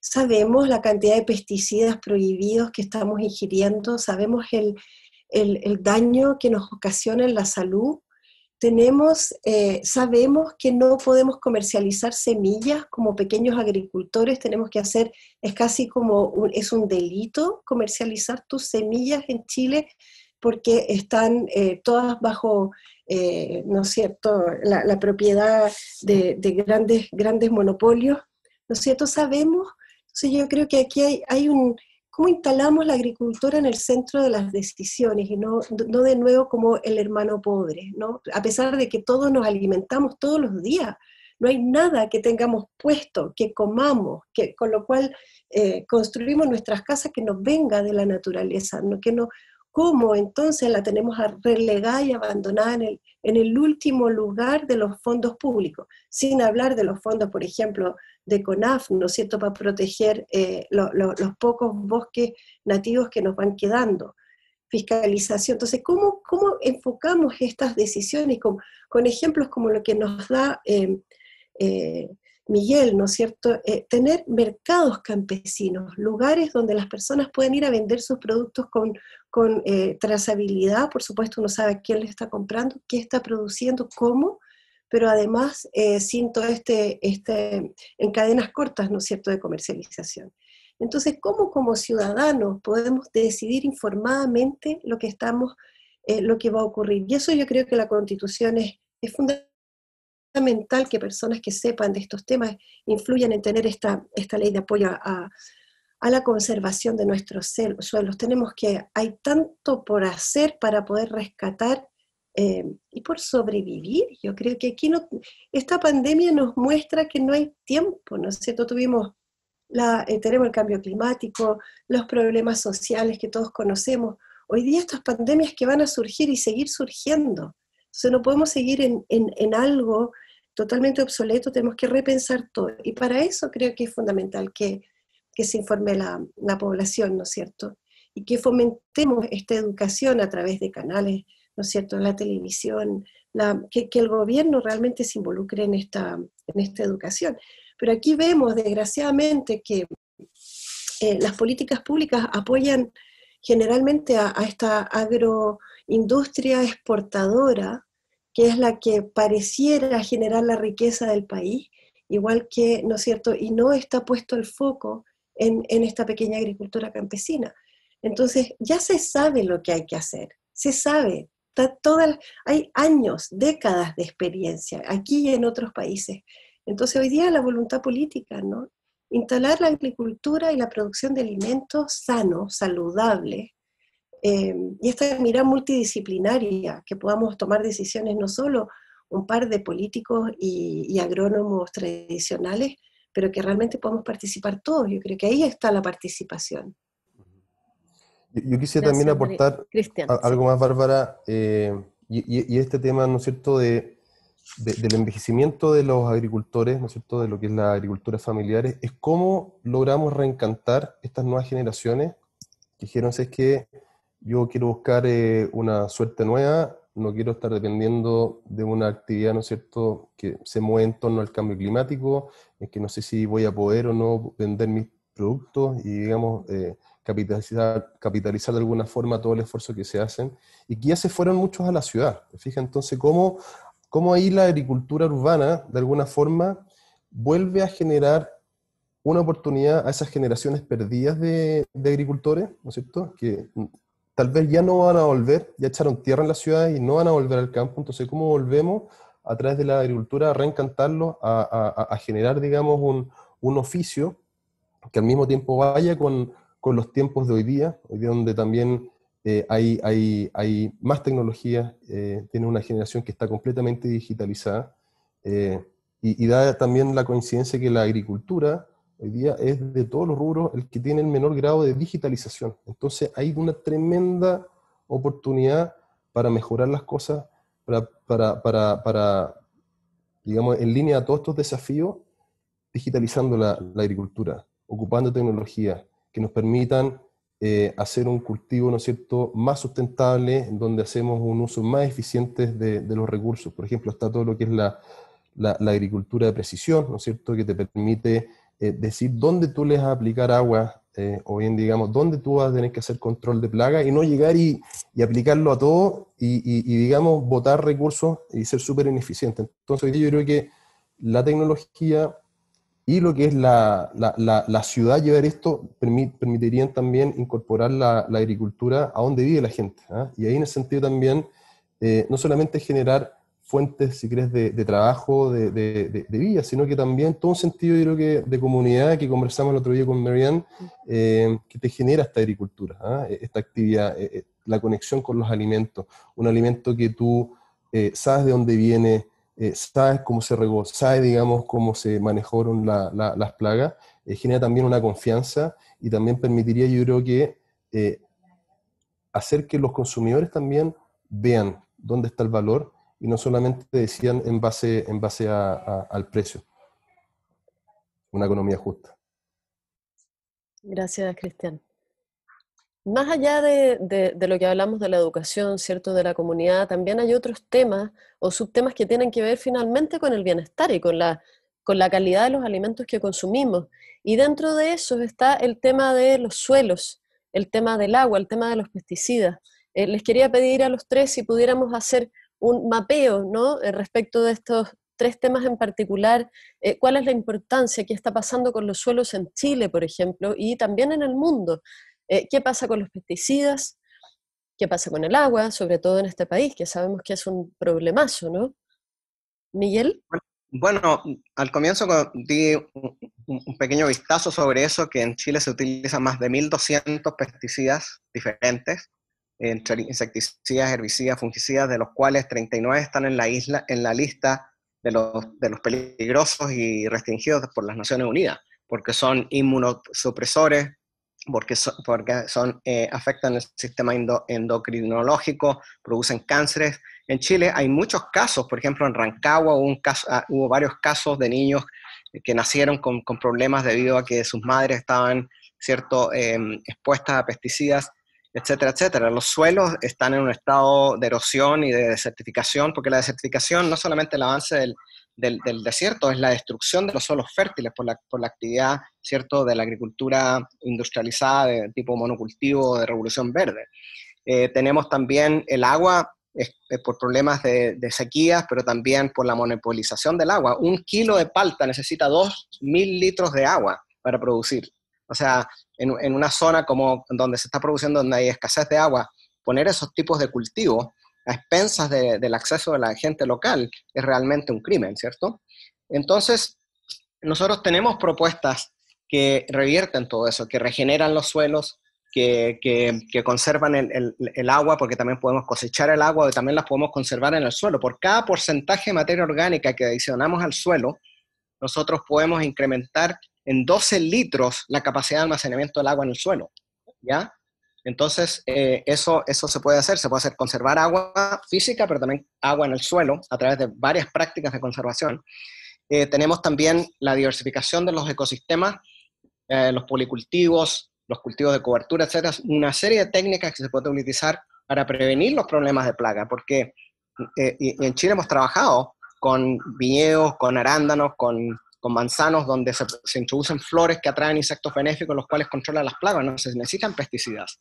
Sabemos la cantidad de pesticidas prohibidos que estamos ingiriendo, sabemos el daño que nos ocasiona en la salud. sabemos que no podemos comercializar semillas como pequeños agricultores, es casi como es un delito comercializar tus semillas en Chile porque están todas bajo, ¿no es cierto?, la propiedad de grandes monopolios, ¿no es cierto? Sabemos, entonces yo creo que aquí hay cómo instalamos la agricultura en el centro de las decisiones y no de nuevo como el hermano pobre, ¿no? A pesar de que todos nos alimentamos todos los días, no hay nada que tengamos puesto, que comamos, con lo cual construimos nuestras casas que nos venga de la naturaleza, ¿no? ¿Cómo entonces la tenemos relegada y abandonada en el último lugar de los fondos públicos? Sin hablar de los fondos, por ejemplo, de CONAF, ¿no es cierto?, para proteger los pocos bosques nativos que nos van quedando. Fiscalización. Entonces, ¿cómo enfocamos estas decisiones con ejemplos como lo que nos da Miguel, ¿no es cierto? Tener mercados campesinos, lugares donde las personas pueden ir a vender sus productos con trazabilidad, por supuesto uno sabe a quién le está comprando, qué está produciendo, cómo, pero además sin todo en cadenas cortas, ¿no es cierto?, de comercialización. Entonces, ¿cómo como ciudadanos podemos decidir informadamente lo que va a ocurrir? Y eso yo creo que la Constitución es fundamental, que personas que sepan de estos temas influyan en tener esta ley de apoyo a la conservación de nuestros suelos. Hay tanto por hacer para poder rescatar y por sobrevivir. Yo creo que aquí esta pandemia nos muestra que no hay tiempo, ¿no es cierto? Tenemos el cambio climático, los problemas sociales que todos conocemos. Hoy día estas pandemias que van a surgir y seguir surgiendo. Entonces no podemos seguir en algo totalmente obsoleto, tenemos que repensar todo. Y para eso creo que es fundamental que se informe la población, ¿no es cierto? Y que fomentemos esta educación a través de canales, ¿no es cierto?, la televisión, que el gobierno realmente se involucre en esta educación. Pero aquí vemos, desgraciadamente, que las políticas públicas apoyan generalmente a esta agroindustria exportadora, que es la que pareciera generar la riqueza del país, igual que, ¿no es cierto?, y no está puesto el foco en esta pequeña agricultura campesina. Entonces, ya se sabe lo que hay que hacer, se sabe, hay años, décadas de experiencia, aquí y en otros países. Entonces, hoy día la voluntad política, ¿no?, instalar la agricultura y la producción de alimentos sanos, saludables, y esta mirada multidisciplinaria, que podamos tomar decisiones no solo un par de políticos y agrónomos tradicionales, pero que realmente podamos participar todos. Yo creo que ahí está la participación. Yo quisiera también aportar algo más, Bárbara, y este tema, ¿no es cierto?, del envejecimiento de los agricultores, ¿no es cierto?, de lo que es la agricultura familiar, es cómo logramos reencantar estas nuevas generaciones que dijeron, es que yo quiero buscar una suerte nueva, no quiero estar dependiendo de una actividad, ¿no es cierto?, que se mueve en torno al cambio climático, es que no sé si voy a poder o no vender mis productos y, digamos, capitalizar de alguna forma todo el esfuerzo que se hacen, y que ya se fueron muchos a la ciudad. Fija entonces cómo ahí la agricultura urbana, de alguna forma, vuelve a generar una oportunidad a esas generaciones perdidas de agricultores, ¿no es cierto?, que tal vez ya no van a volver, ya echaron tierra en la ciudad y no van a volver al campo. Entonces, ¿cómo volvemos a través de la agricultura a reencantarlos, a generar, digamos, un oficio que al mismo tiempo vaya con los tiempos de hoy día donde también hay más tecnología, tiene una generación que está completamente digitalizada, y da también la coincidencia que la agricultura hoy día es de todos los rubros el que tiene el menor grado de digitalización. Entonces hay una tremenda oportunidad para mejorar las cosas, para digamos, en línea a todos estos desafíos, digitalizando la agricultura, ocupando tecnologías que nos permitan hacer un cultivo, ¿no es cierto?, más sustentable, en donde hacemos un uso más eficiente de los recursos. Por ejemplo, está todo lo que es la agricultura de precisión, ¿no es cierto?, que te permite decir dónde tú le vas a aplicar agua o bien digamos, dónde tú vas a tener que hacer control de plaga y no llegar y aplicarlo a todo y digamos, botar recursos y ser súper ineficiente. Entonces, hoy día yo creo que la tecnología y lo que es la ciudad, llevar esto, permitirían también incorporar la agricultura a donde vive la gente, ¿ah? Y ahí en ese sentido también, no solamente generar fuentes, si querés, de trabajo, de vida, sino que también todo un sentido, yo creo que de comunidad, que conversamos el otro día con Marianne, que te genera esta agricultura, ¿ah? Esta actividad, la conexión con los alimentos, un alimento que tú sabes de dónde viene, sabes cómo se regó, sabes, digamos, cómo se manejaron las plagas, genera también una confianza y también permitiría, yo creo que, hacer que los consumidores también vean dónde está el valor y no solamente decían en base al precio. Una economía justa. Gracias, Cristian. Más allá de lo que hablamos de la educación, ¿cierto?, de la comunidad, también hay otros temas o subtemas que tienen que ver finalmente con el bienestar y con la calidad de los alimentos que consumimos. Y dentro de eso está el tema de los suelos, el tema del agua, el tema de los pesticidas. Les quería pedir a los tres si pudiéramos hacer un mapeo, ¿no?, respecto de estos tres temas en particular. ¿Cuál es la importancia que está pasando con los suelos en Chile, por ejemplo, y también en el mundo? ¿Qué pasa con los pesticidas? ¿Qué pasa con el agua? Sobre todo en este país, que sabemos que es un problemazo, ¿no? ¿Miguel? Bueno, al comienzo di un pequeño vistazo sobre eso, que en Chile se utilizan más de 1.200 pesticidas diferentes, entre insecticidas, herbicidas, fungicidas, de los cuales 39 están en la lista de los peligrosos y restringidos por las Naciones Unidas, porque son inmunosupresores, porque afectan el sistema endocrinológico, producen cánceres. En Chile hay muchos casos, por ejemplo en Rancagua hubo varios casos de niños que nacieron con problemas debido a que sus madres estaban, ¿cierto?, expuestas a pesticidas, etcétera, etcétera. Los suelos están en un estado de erosión y de desertificación, porque la desertificación no solamente el avance del desierto, es la destrucción de los suelos fértiles por la actividad, ¿cierto?, de la agricultura industrializada de tipo monocultivo, de revolución verde. Tenemos también el agua por problemas de sequías, pero también por la monopolización del agua. 1 kilo de palta necesita 2.000 litros de agua para producir. O sea, en una zona como donde se está produciendo, donde hay escasez de agua, poner esos tipos de cultivos a expensas del acceso de la gente local es realmente un crimen, ¿cierto? Entonces, nosotros tenemos propuestas que revierten todo eso, que regeneran los suelos, que conservan el agua, porque también podemos cosechar el agua y también las podemos conservar en el suelo. Por cada porcentaje de materia orgánica que adicionamos al suelo, nosotros podemos incrementar en 12 litros la capacidad de almacenamiento del agua en el suelo, ¿ya? Entonces, eso se puede hacer conservar agua física, pero también agua en el suelo a través de varias prácticas de conservación. Tenemos también la diversificación de los ecosistemas, los policultivos, los cultivos de cobertura, etcétera, una serie de técnicas que se pueden utilizar para prevenir los problemas de plaga, porque y en Chile hemos trabajado con viñedos, con arándanos, con manzanos, donde se introducen flores que atraen insectos benéficos, los cuales controlan las plagas, no se necesitan pesticidas.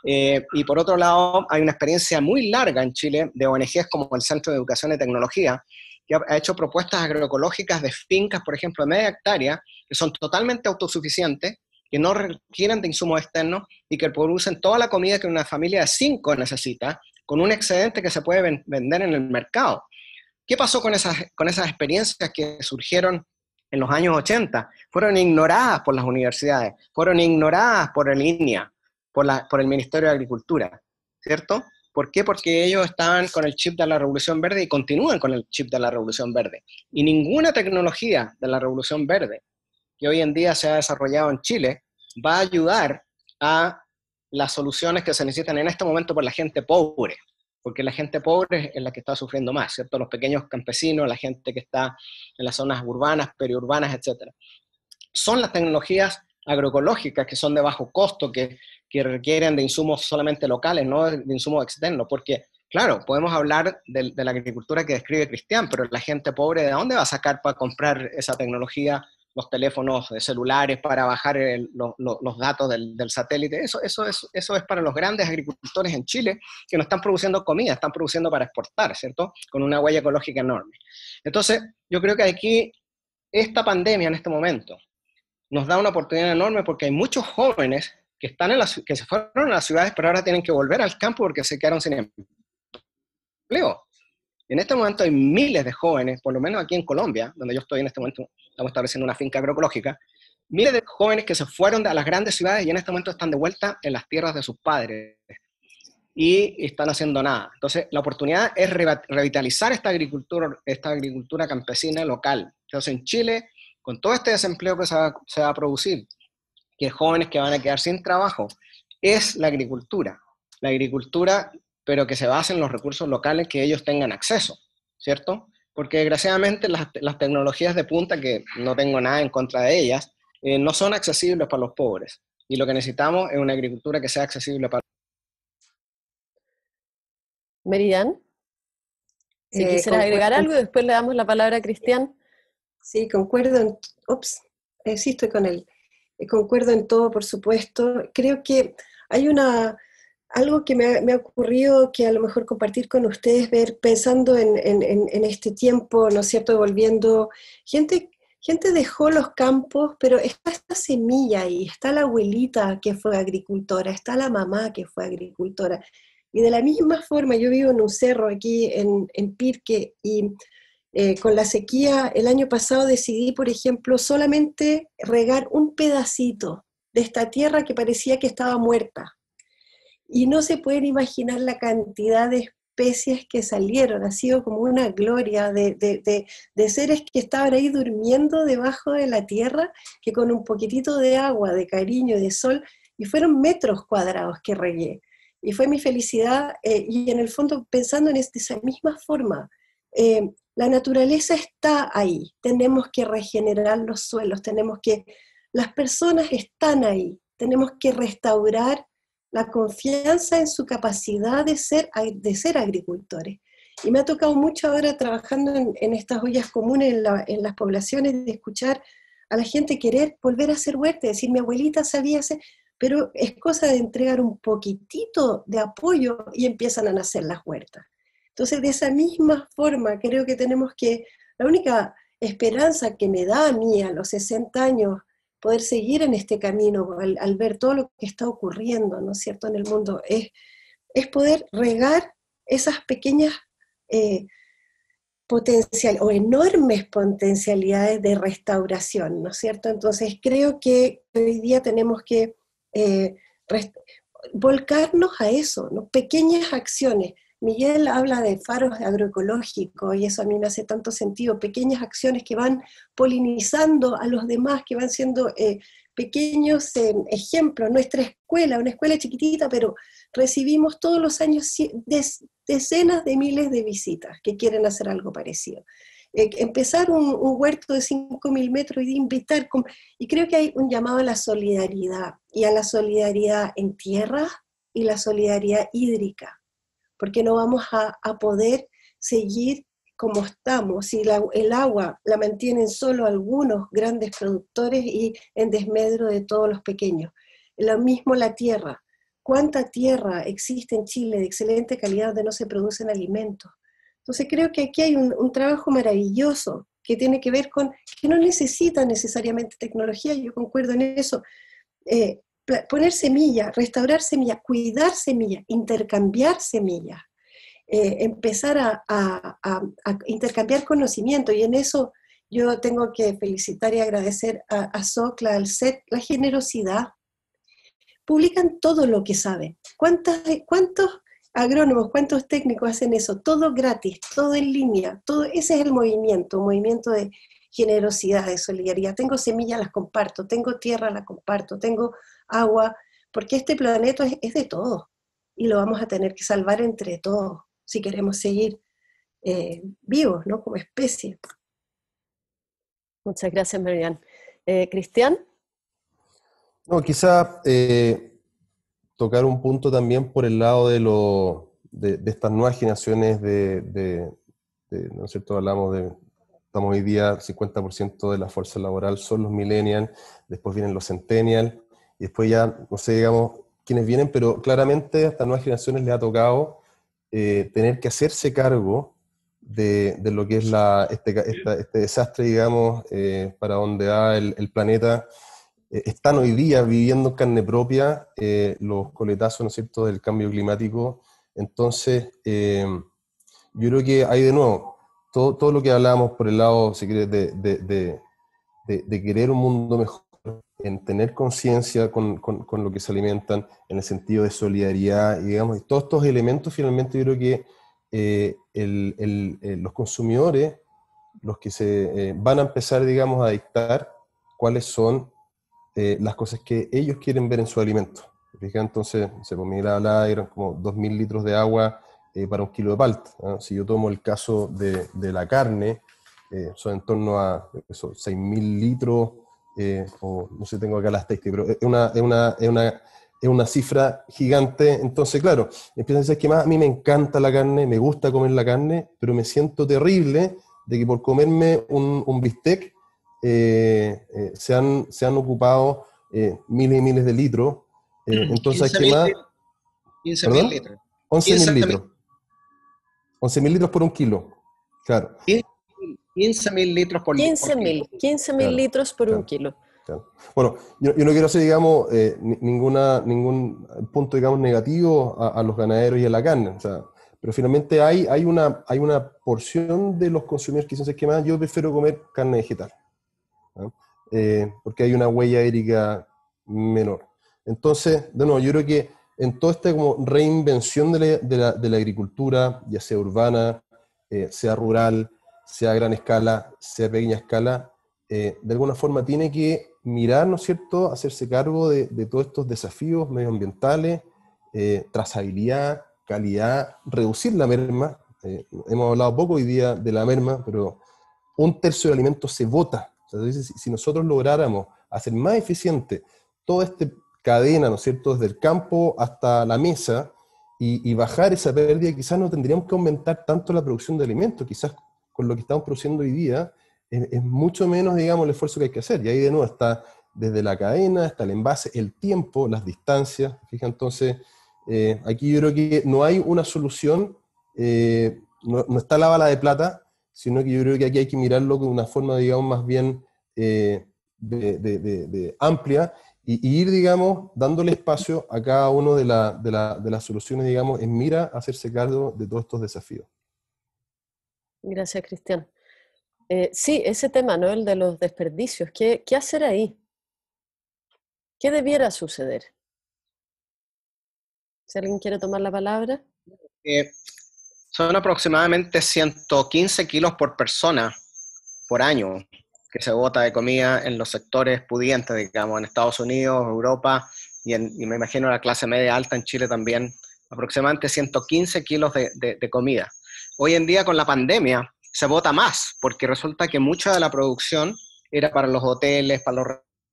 Y por otro lado, hay una experiencia muy larga en Chile de ONGs como el Centro de Educación y Tecnología, que ha hecho propuestas agroecológicas de fincas, por ejemplo, de media hectárea, que son totalmente autosuficientes, que no requieren de insumos externos y que producen toda la comida que una familia de 5 necesita, con un excedente que se puede vender en el mercado. ¿Qué pasó con esas experiencias que surgieron en los años 80? Fueron ignoradas por las universidades, fueron ignoradas por el INEA, por el Ministerio de Agricultura, ¿cierto? ¿Por qué? Porque ellos estaban con el chip de la Revolución Verde y continúan con el chip de la Revolución Verde. Y ninguna tecnología de la Revolución Verde que hoy en día se ha desarrollado en Chile va a ayudar a las soluciones que se necesitan en este momento por la gente pobre, porque la gente pobre es la que está sufriendo más, ¿cierto? Los pequeños campesinos, la gente que está en las zonas urbanas, periurbanas, etc. Son las tecnologías agroecológicas que son de bajo costo, que requieren de insumos solamente locales, no de insumos externos, porque, claro, podemos hablar de la agricultura que describe Cristian, pero la gente pobre, ¿de dónde va a sacar para comprar esa tecnología los teléfonos celulares para bajar los datos del satélite. Eso es para los grandes agricultores en Chile que no están produciendo comida, están produciendo para exportar, ¿cierto? Con una huella ecológica enorme. Entonces, yo creo que aquí esta pandemia en este momento nos da una oportunidad enorme porque hay muchos jóvenes que, que se fueron a las ciudades, pero ahora tienen que volver al campo porque se quedaron sin empleo. En este momento hay miles de jóvenes, por lo menos aquí en Colombia, donde yo estoy en este momento, estamos estableciendo una finca agroecológica, miles de jóvenes que se fueron a las grandes ciudades y en este momento están de vuelta en las tierras de sus padres y están haciendo nada. Entonces, la oportunidad es revitalizar esta agricultura campesina local. Entonces, en Chile, con todo este desempleo que se va a producir, que jóvenes que van a quedar sin trabajo, es la agricultura. La agricultura, pero que se base en los recursos locales que ellos tengan acceso, ¿cierto? Porque desgraciadamente las tecnologías de punta, que no tengo nada en contra de ellas, no son accesibles para los pobres. Y lo que necesitamos es una agricultura que sea accesible para Merian, si quisieras agregar algo y después le damos la palabra a Cristian. Sí, concuerdo sí estoy con él. Concuerdo en todo, por supuesto. Creo que hay algo que me ha ocurrido que a lo mejor compartir con ustedes, pensando en este tiempo, ¿no es cierto?, volviendo, gente dejó los campos, pero está esta semilla ahí, está la abuelita que fue agricultora, está la mamá que fue agricultora, y de la misma forma, yo vivo en un cerro aquí en Pirque, y con la sequía el año pasado decidí, por ejemplo, solamente regar un pedacito de esta tierra que parecía que estaba muerta. Y no se pueden imaginar la cantidad de especies que salieron. Ha sido como una gloria de seres que estaban ahí durmiendo debajo de la tierra, que con un poquitito de agua, de cariño, de sol, y fueron metros cuadrados que regué. Y fue mi felicidad, y en el fondo pensando en esa misma forma, la naturaleza está ahí, tenemos que regenerar los suelos, las personas están ahí, tenemos que restaurar la confianza en su capacidad de ser agricultores. Y me ha tocado mucho ahora trabajando en estas ollas comunes en las poblaciones, de escuchar a la gente querer volver a hacer huerta, decir, mi abuelita sabía hacer, pero es cosa de entregar un poquitito de apoyo y empiezan a nacer las huertas. Entonces, de esa misma forma, creo que la única esperanza que me da a mí a los 60 años, poder seguir en este camino, al ver todo lo que está ocurriendo, ¿no es cierto?, en el mundo, es poder regar esas pequeñas o enormes potencialidades de restauración, ¿no es cierto? Entonces, creo que hoy día tenemos que volcarnos a eso, ¿no? Pequeñas acciones. Miguel habla de faros agroecológicos y eso a mí me hace tanto sentido, pequeñas acciones que van polinizando a los demás, que van siendo pequeños ejemplos. Nuestra escuela, una escuela chiquitita, pero recibimos todos los años decenas de miles de visitas que quieren hacer algo parecido. Empezar un huerto de 5.000 metros y de invitar, y creo que hay un llamado a la solidaridad, y a la solidaridad en tierra y la solidaridad hídrica, porque no vamos a poder seguir como estamos si el agua la mantienen solo algunos grandes productores y en desmedro de todos los pequeños. Lo mismo la tierra. ¿Cuánta tierra existe en Chile de excelente calidad donde no se producen alimentos? Entonces creo que aquí hay un trabajo maravilloso que tiene que ver con que no necesita necesariamente tecnología, yo concuerdo en eso. Poner semillas, restaurar semillas, cuidar semillas, intercambiar semillas, empezar a intercambiar conocimiento, y en eso yo tengo que felicitar y agradecer a SOCLA, al CET, la generosidad. Publican todo lo que saben. ¿Cuántos agrónomos, cuántos técnicos hacen eso? Todo gratis, todo en línea, ese es el movimiento, un movimiento de generosidad, de solidaridad. Tengo semillas, las comparto, tengo tierra, la comparto, tengo agua, porque este planeta es de todos y lo vamos a tener que salvar entre todos si queremos seguir vivos, ¿no?, como especie. Muchas gracias, Merian. Cristian. No, quizá tocar un punto también por el lado de estas nuevas generaciones ¿no es cierto? Hablamos de estamos hoy día, 50% de la fuerza laboral son los millennials, después vienen los centennials, y después ya, no sé, digamos, quiénes vienen, pero claramente a estas nuevas generaciones les ha tocado tener que hacerse cargo de lo que es este desastre, digamos, para donde va el planeta. Están hoy día viviendo en carne propia los coletazos, ¿no es cierto?, del cambio climático. Entonces, yo creo que hay de nuevo, todo lo que hablábamos por el lado, si quieres, de querer un mundo mejor, en tener conciencia con lo que se alimentan, en el sentido de solidaridad, y digamos, y todos estos elementos finalmente yo creo que los consumidores, los que se van a empezar, digamos, a dictar cuáles son las cosas que ellos quieren ver en su alimento. ¿Fija? Entonces, por mí hablaba, eran como 2.000 litros de agua para un kilo de palta, ¿no? Si yo tomo el caso de la carne, son en torno a 6.000 litros, o no sé, tengo acá la estadística, pero es una cifra gigante. Entonces, claro, empiezan a decir que más, a mí me encanta la carne, me gusta comer la carne, pero me siento terrible de que por comerme un bistec se han ocupado miles y miles de litros. Entonces hay 15 que mil más... litros. 15.000 ¿Perdón? litros. 11.000 15.000 litros. 11.000 litros por un kilo. Claro, 15.000 litros por kilo. 15.000 claro, litros por un claro, kilo. claro. Bueno, yo no quiero hacer, digamos, ningún punto, digamos, negativo a los ganaderos y a la carne. O sea, pero finalmente hay una porción de los consumidores que dicen que más yo prefiero comer carne vegetal, ¿no? Porque hay una huella hídrica menor. Entonces, de nuevo, yo creo que en toda esta como reinvención de la agricultura, ya sea urbana, sea rural, sea a gran escala, sea a pequeña escala, de alguna forma tiene que mirar, ¿no es cierto?, hacerse cargo de todos estos desafíos medioambientales, trazabilidad, calidad, reducir la merma. Hemos hablado poco hoy día de la merma, pero 1/3 del alimento se bota. O sea, si nosotros lográramos hacer más eficiente toda esta cadena, ¿no es cierto?, desde el campo hasta la mesa, y bajar esa pérdida, quizás no tendríamos que aumentar tanto la producción de alimentos. Quizás con lo que estamos produciendo hoy día es mucho menos, digamos, el esfuerzo que hay que hacer. Y ahí de nuevo está desde la cadena hasta el envase, el tiempo, las distancias. Fija, entonces, aquí yo creo que no hay una solución, no está la bala de plata, sino que yo creo que aquí hay que mirarlo de una forma, digamos, más bien amplia, y ir, digamos, dándole espacio a cada uno de las soluciones, digamos, en mira a hacerse cargo de todos estos desafíos. Gracias, Cristian. Sí, ese tema, ¿no? El de los desperdicios. ¿Qué hacer ahí? ¿Qué debiera suceder? Si alguien quiere tomar la palabra. Son aproximadamente 115 kilos por persona por año que se bota de comida en los sectores pudientes, digamos, en Estados Unidos, Europa, y me imagino la clase media alta en Chile también, aproximadamente 115 kilos de comida. Hoy en día con la pandemia se bota más, porque resulta que mucha de la producción era para los hoteles, para los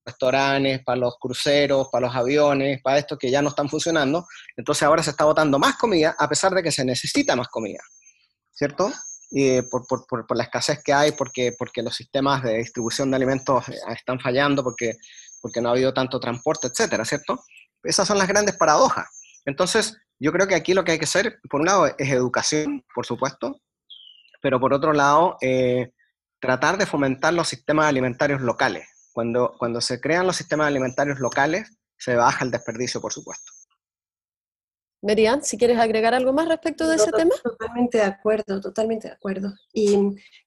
restaurantes, para los cruceros, para los aviones, para estos que ya no están funcionando. Entonces ahora se está botando más comida a pesar de que se necesita más comida, ¿cierto? Por la escasez que hay, porque los sistemas de distribución de alimentos están fallando, porque no ha habido tanto transporte, etcétera, ¿cierto? Esas son las grandes paradojas. Entonces, yo creo que aquí lo que hay que hacer, por un lado, es educación, por supuesto, pero por otro lado, tratar de fomentar los sistemas alimentarios locales. Cuando se crean los sistemas alimentarios locales, se baja el desperdicio, por supuesto. Merian, si quieres agregar algo más respecto de ese tema. Totalmente de acuerdo, totalmente de acuerdo. Y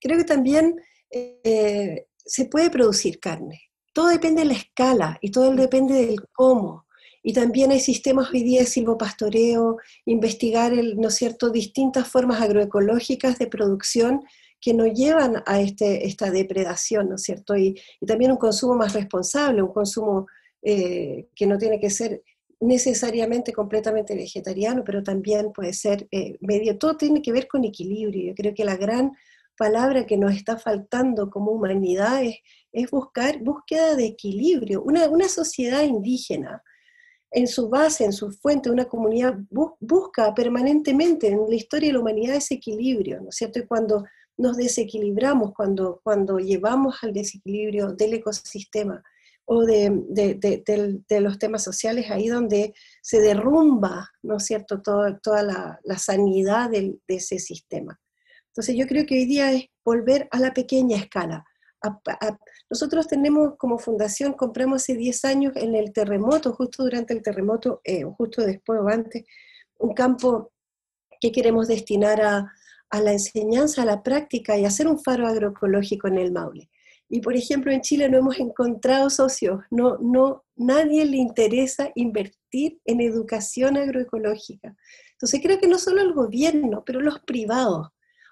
creo que también se puede producir carne. Todo depende de la escala y todo depende del cómo. Y también hay sistemas hoy día de silvopastoreo, investigar, ¿no es cierto?, distintas formas agroecológicas de producción que nos llevan a esta depredación, ¿no es cierto? Y también un consumo más responsable, un consumo que no tiene que ser necesariamente completamente vegetariano, pero también puede ser medio, todo tiene que ver con equilibrio. Yo creo que la gran palabra que nos está faltando como humanidad es búsqueda de equilibrio. Una sociedad indígena, en su base, en su fuente, una comunidad busca permanentemente en la historia de la humanidad ese equilibrio, ¿no es cierto? Y cuando nos desequilibramos cuando llevamos al desequilibrio del ecosistema o de los temas sociales, ahí donde se derrumba, ¿no es cierto?, toda la sanidad de ese sistema. Entonces yo creo que hoy día es volver a la pequeña escala. Nosotros tenemos como fundación, compramos hace 10 años en el terremoto, justo durante el terremoto, justo después o antes, un campo que queremos destinar a la enseñanza, a la práctica y hacer un faro agroecológico en el Maule. Y por ejemplo en Chile no hemos encontrado socios, nadie le interesa invertir en educación agroecológica. Entonces creo que no solo el gobierno, pero los privados.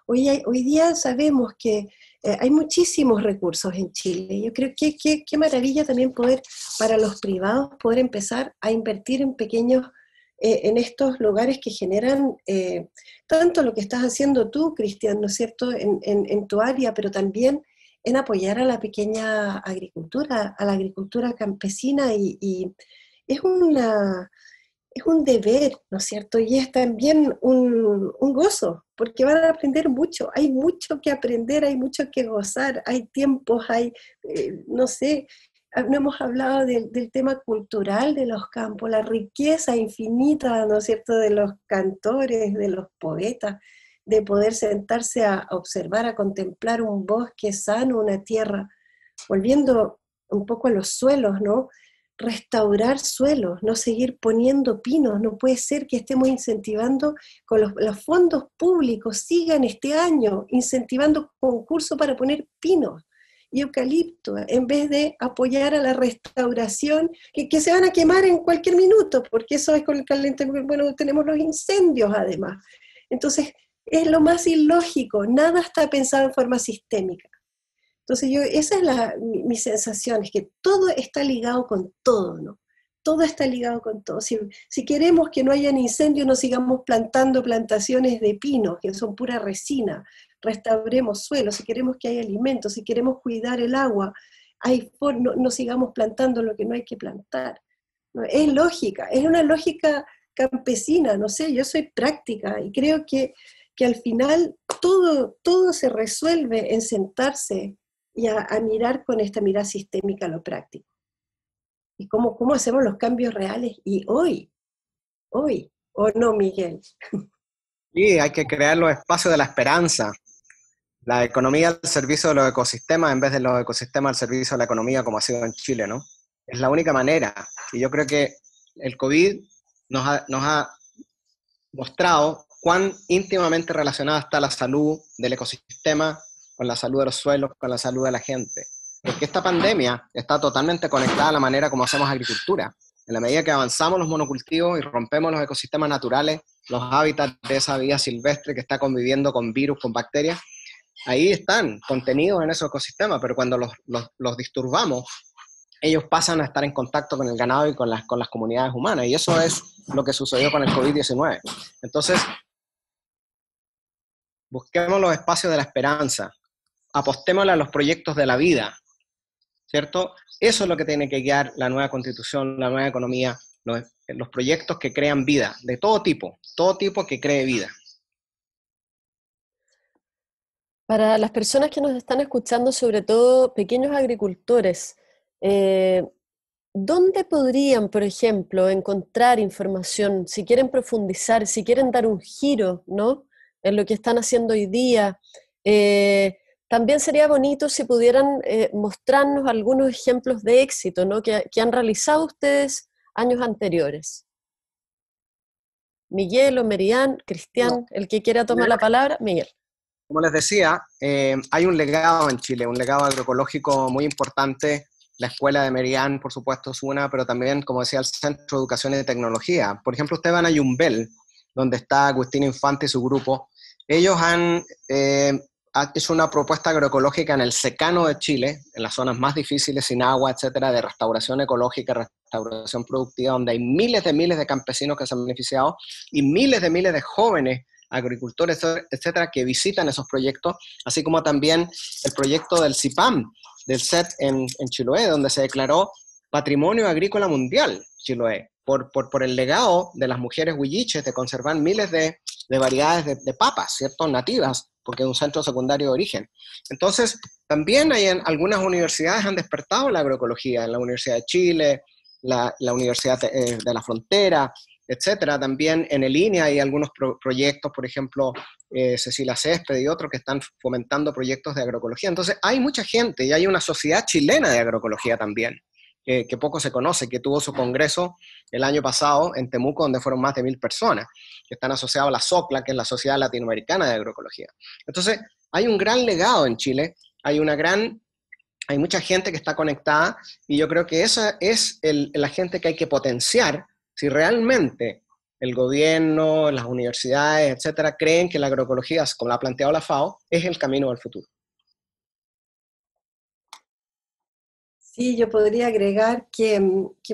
Hoy día sabemos que hay muchísimos recursos en Chile. Yo creo que qué maravilla también poder, para los privados, poder empezar a invertir en pequeños, en estos lugares que generan tanto lo que estás haciendo tú, Cristian, ¿no es cierto?, en tu área, pero también en apoyar a la pequeña agricultura, a la agricultura campesina, y es un deber, ¿no es cierto? Y es también un gozo, porque van a aprender mucho, hay mucho que aprender, hay mucho que gozar, hay tiempos, no sé, no hemos hablado del tema cultural de los campos, la riqueza infinita, ¿no es cierto?, de los cantores, de los poetas, de poder sentarse a observar, a contemplar un bosque sano, una tierra, volviendo un poco a los suelos, ¿no? Restaurar suelos, no seguir poniendo pinos. No puede ser que estemos incentivando con los fondos públicos, sigan este año incentivando concursos para poner pinos y eucalipto, en vez de apoyar a la restauración, que se van a quemar en cualquier minuto, porque eso es con el calentamiento, bueno, tenemos los incendios además. Entonces, es lo más ilógico, nada está pensado en forma sistémica. Entonces esa es mi sensación, es que todo está ligado con todo, ¿no? Todo está ligado con todo. Si queremos que no hayan incendios, no sigamos plantando plantaciones de pinos, que son pura resina, restauremos suelos. Si queremos que haya alimentos, si queremos cuidar el agua, no sigamos plantando lo que no hay que plantar. ¿No? Es lógica, es una lógica campesina, no sé, yo soy práctica y creo que al final todo se resuelve en sentarse y a mirar con esta mirada sistémica lo práctico. Y cómo hacemos los cambios reales. Y hoy, ¿o no, Miguel? Sí, hay que crear los espacios de la esperanza. La economía al servicio de los ecosistemas en vez de los ecosistemas al servicio de la economía, como ha sido en Chile, ¿no? Es la única manera. Y yo creo que el COVID nos ha mostrado cuán íntimamente relacionada está la salud del ecosistema con la salud de los suelos, con la salud de la gente. Porque esta pandemia está totalmente conectada a la manera como hacemos agricultura. En la medida que avanzamos los monocultivos y rompemos los ecosistemas naturales, los hábitats de esa vida silvestre que está conviviendo con virus, con bacterias, ahí están contenidos en esos ecosistemas, pero cuando los disturbamos, ellos pasan a estar en contacto con el ganado y con las comunidades humanas, y eso es lo que sucedió con el COVID-19. Entonces, busquemos los espacios de la esperanza, apostémosle a los proyectos de la vida, ¿cierto? Eso es lo que tiene que guiar la nueva constitución, la nueva economía, los proyectos que crean vida, de todo tipo que cree vida. Para las personas que nos están escuchando, sobre todo pequeños agricultores, ¿dónde podrían, por ejemplo, encontrar información, si quieren profundizar, si quieren dar un giro, ¿no?, en lo que están haciendo hoy día? También sería bonito si pudieran mostrarnos algunos ejemplos de éxito, ¿no?, que han realizado ustedes años anteriores. Miguel o Merian, Cristian, el que quiera tomar la palabra. Miguel. Como les decía, hay un legado en Chile, un legado agroecológico muy importante. La escuela de Merian, por supuesto, es una, pero también, como decía, el Centro de Educación y Tecnología. Por ejemplo, ustedes van a Yumbel, donde está Agustín Infante y su grupo. Ellos han hecho una propuesta agroecológica en el secano de Chile, en las zonas más difíciles, sin agua, etcétera, de restauración ecológica, restauración productiva, donde hay miles de campesinos que se han beneficiado y miles de jóvenes agricultores, etcétera, que visitan esos proyectos, así como también el proyecto del CIPAM, del CET en Chiloé, donde se declaró Patrimonio Agrícola Mundial Chiloé, por el legado de las mujeres huilliches de conservar miles de variedades de papas, ¿cierto?, nativas porque es un centro secundario de origen. Entonces, también hay algunas universidades han despertado la agroecología, en la Universidad de Chile, la Universidad de la Frontera, etcétera. También en el INE hay algunos proyectos, por ejemplo, Cecilia Césped y otros que están fomentando proyectos de agroecología. Entonces, hay mucha gente y hay una sociedad chilena de agroecología también, que poco se conoce, que tuvo su congreso el año pasado en Temuco, donde fueron más de 1000 personas, que están asociados a la SOCLA, que es la Sociedad Latinoamericana de Agroecología. Entonces, hay un gran legado en Chile, hay mucha gente que está conectada, y yo creo que esa es la gente que hay que potenciar si realmente el gobierno, las universidades, etcétera, creen que la agroecología, como la ha planteado la FAO, es el camino del futuro. Sí, yo podría agregar que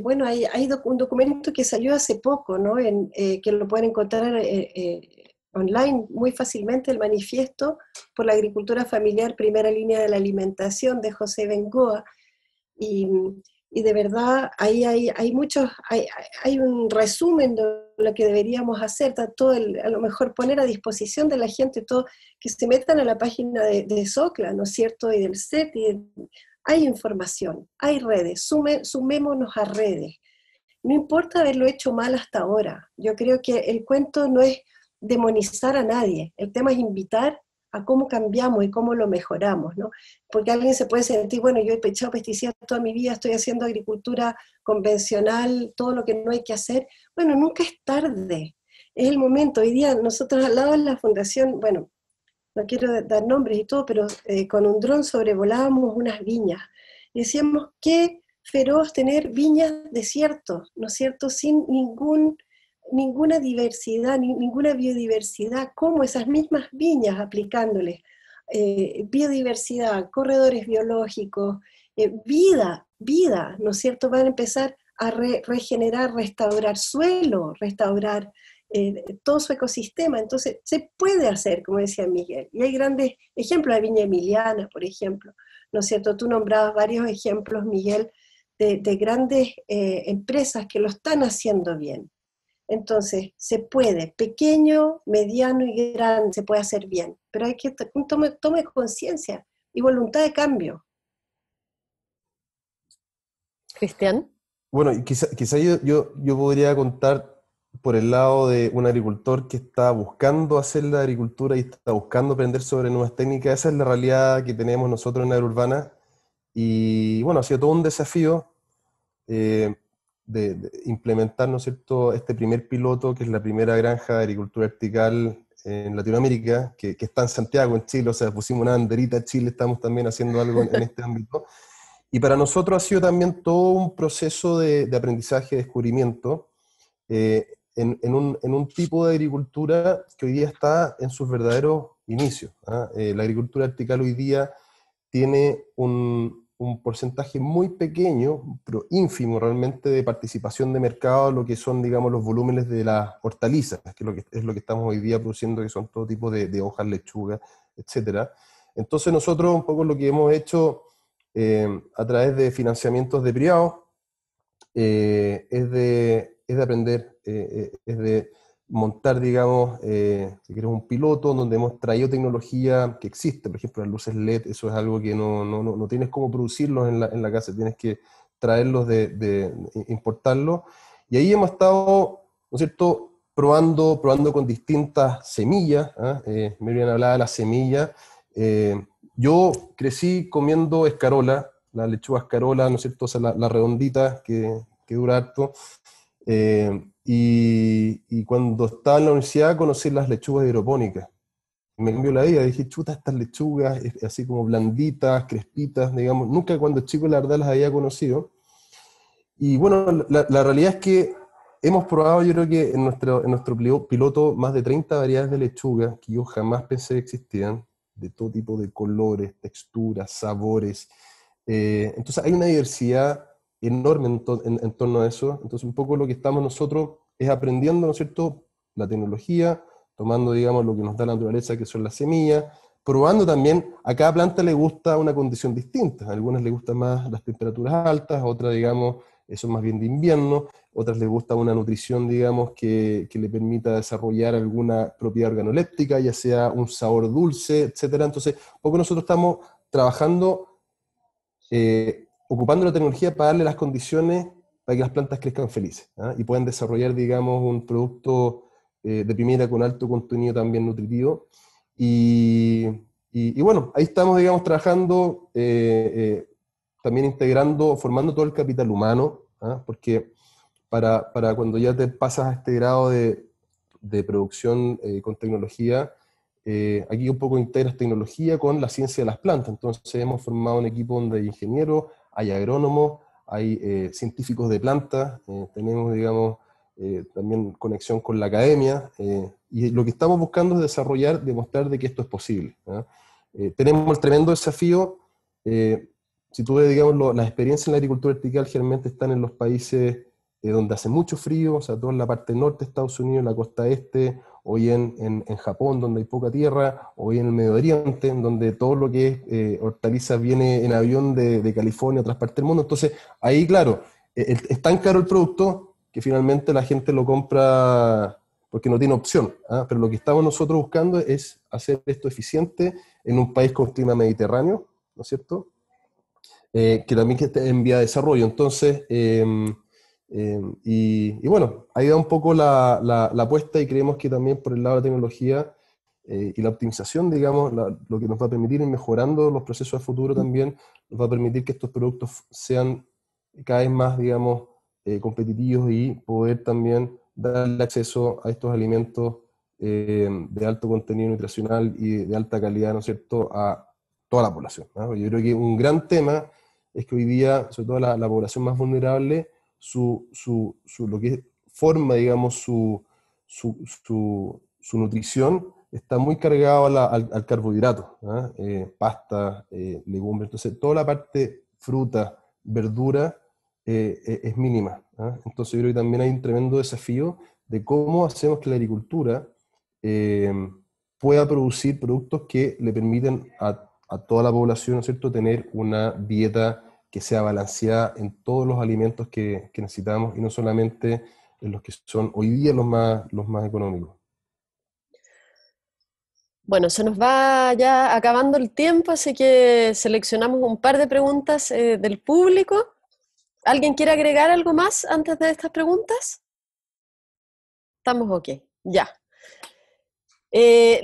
bueno, hay un documento que salió hace poco, ¿no? Que lo pueden encontrar online muy fácilmente, el Manifiesto por la Agricultura Familiar, Primera Línea de la Alimentación, de José Bengoa, y de verdad ahí hay un resumen de lo que deberíamos hacer, a lo mejor poner a disposición de la gente todo, que se metan a la página de SOCLA, ¿no es cierto?, y del CET, hay información, hay redes, sumémonos a redes. No importa haberlo hecho mal hasta ahora. Yo creo que el cuento no es demonizar a nadie, el tema es invitar a cómo cambiamos y cómo lo mejoramos, ¿no? Porque alguien se puede sentir, bueno, yo he echado pesticidas toda mi vida, estoy haciendo agricultura convencional, todo lo que no hay que hacer. Bueno, nunca es tarde, es el momento. Hoy día nosotros al lado de la fundación, bueno, no quiero dar nombres y todo, pero con un dron sobrevolábamos unas viñas. Y decíamos, qué feroz tener viñas desiertos, ¿no es cierto?, sin ninguna diversidad, ninguna biodiversidad, como esas mismas viñas aplicándoles biodiversidad, corredores biológicos, vida, ¿no es cierto?, van a empezar a regenerar, restaurar suelo, restaurar todo su ecosistema. Entonces se puede hacer, como decía Miguel, y hay grandes ejemplos, la Viña Emiliana, por ejemplo, ¿no es cierto? Tú nombrabas varios ejemplos, Miguel, de grandes empresas que lo están haciendo bien. Entonces, se puede, pequeño, mediano y grande, se puede hacer bien, pero hay que tome conciencia y voluntad de cambio. Cristian. Bueno, y quizá yo podría contar por el lado de un agricultor que está buscando hacer la agricultura y está buscando aprender sobre nuevas técnicas. Esa es la realidad que tenemos nosotros en Agrourbana. Y bueno, ha sido todo un desafío de implementar, ¿no es cierto?, este primer piloto, que es la primera granja de agricultura vertical en Latinoamérica, que está en Santiago, en Chile. O sea, pusimos una banderita a Chile, estamos también haciendo algo en este ámbito. Y para nosotros ha sido también todo un proceso de aprendizaje, de descubrimiento, en un tipo de agricultura que hoy día está en sus verdaderos inicios. La agricultura vertical hoy día tiene un porcentaje muy pequeño, pero ínfimo realmente, de participación de mercado, lo que son, digamos, los volúmenes de las hortalizas, que es lo que estamos hoy día produciendo, que son todo tipo de hojas, lechugas, etc. Entonces nosotros un poco lo que hemos hecho a través de financiamientos de privados es de aprender, es de montar, digamos, si querés, un piloto donde hemos traído tecnología que existe. Por ejemplo, las luces LED, eso es algo que no tienes cómo producirlos en la casa, tienes que traerlos importarlos. Y ahí hemos estado, ¿no es cierto?, probando con distintas semillas. Miriam hablaba de las semillas. Yo crecí comiendo escarola, la lechuga escarola, ¿no es cierto?, o sea, la redondita que dura harto. Y cuando estaba en la universidad conocí las lechugas hidropónicas. Me cambió la vida, dije, chuta, estas lechugas, así como blanditas, crespitas, digamos. Nunca cuando chico la verdad las había conocido. Y bueno, la realidad es que hemos probado, yo creo que en nuestro piloto, más de 30 variedades de lechuga que yo jamás pensé que existían, de todo tipo de colores, texturas, sabores. Entonces hay una diversidad enorme en torno a eso. Entonces un poco lo que estamos nosotros es aprendiendo, ¿no es cierto?, la tecnología, tomando, digamos, lo que nos da la naturaleza, que son las semillas, probando también, a cada planta le gusta una condición distinta. A algunas le gustan más las temperaturas altas, a otras, digamos, son más bien de invierno. otras les gusta una nutrición, digamos, que le permita desarrollar alguna propiedad organoléptica, ya sea un sabor dulce, etcétera. Entonces, un poco nosotros estamos trabajando, ocupando la tecnología para darle las condiciones para que las plantas crezcan felices, ¿ah? Y puedan desarrollar, digamos, un producto de primera con alto contenido también nutritivo. Y bueno, ahí estamos, digamos, trabajando, también integrando, formando todo el capital humano, ¿ah? Porque para cuando ya te pasas a este grado de producción con tecnología, aquí un poco integras tecnología con la ciencia de las plantas. Entonces hemos formado un equipo donde hay ingenieros, hay agrónomos, hay científicos de plantas, tenemos, digamos, también conexión con la academia, y lo que estamos buscando es desarrollar, demostrar de que esto es posible, ¿ah? Tenemos el tremendo desafío, si tú ves, digamos, las experiencias en la agricultura vertical generalmente están en los países donde hace mucho frío, o sea, toda la parte norte de Estados Unidos, la costa este, hoy en Japón, donde hay poca tierra, hoy en el Medio Oriente, en donde todo lo que es hortalizas viene en avión de California a otras partes del mundo. Entonces, ahí, claro, es tan caro el producto que finalmente la gente lo compra porque no tiene opción, ¿ah? Pero lo que estamos nosotros buscando es hacer esto eficiente en un país con clima mediterráneo, ¿no es cierto? Que también que esté en vía de desarrollo. Entonces, y bueno, ahí da un poco la apuesta, y creemos que también por el lado de la tecnología y la optimización, digamos, lo que nos va a permitir ir mejorando los procesos de futuro también, nos va a permitir que estos productos sean cada vez más, digamos, competitivos, y poder también darle acceso a estos alimentos de alto contenido nutricional y de alta calidad, ¿no es cierto?, a toda la población, ¿no? Yo creo que un gran tema es que hoy día, sobre todo la población más vulnerable, lo que forma, digamos, su nutrición está muy cargado al carbohidrato, ¿ah? Pasta, legumbres. Entonces, toda la parte fruta, verdura, es mínima, ¿ah? Entonces, yo creo que también hay un tremendo desafío de cómo hacemos que la agricultura eh, pueda producir productos que le permiten a toda la población, ¿no es cierto?, tener una dieta que sea balanceada en todos los alimentos que necesitamos, y no solamente en los que son hoy día los más económicos. Bueno, se nos va ya acabando el tiempo, así que seleccionamos un par de preguntas del público. ¿Alguien quiere agregar algo más antes de estas preguntas? Estamos ok, ya.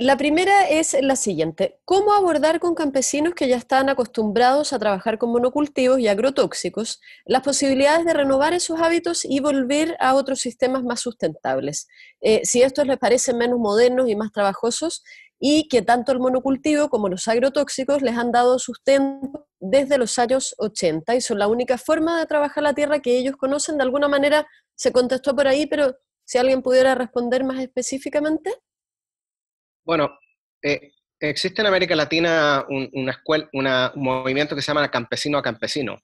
La primera es la siguiente: ¿cómo abordar con campesinos que ya están acostumbrados a trabajar con monocultivos y agrotóxicos las posibilidades de renovar esos hábitos y volver a otros sistemas más sustentables? Si estos les parecen menos modernos y más trabajosos, y que tanto el monocultivo como los agrotóxicos les han dado sustento desde los años 80 y son la única forma de trabajar la tierra que ellos conocen. De alguna manera se contestó por ahí, pero si alguien pudiera responder más específicamente. Bueno, existe en América Latina un movimiento que se llama Campesino a Campesino,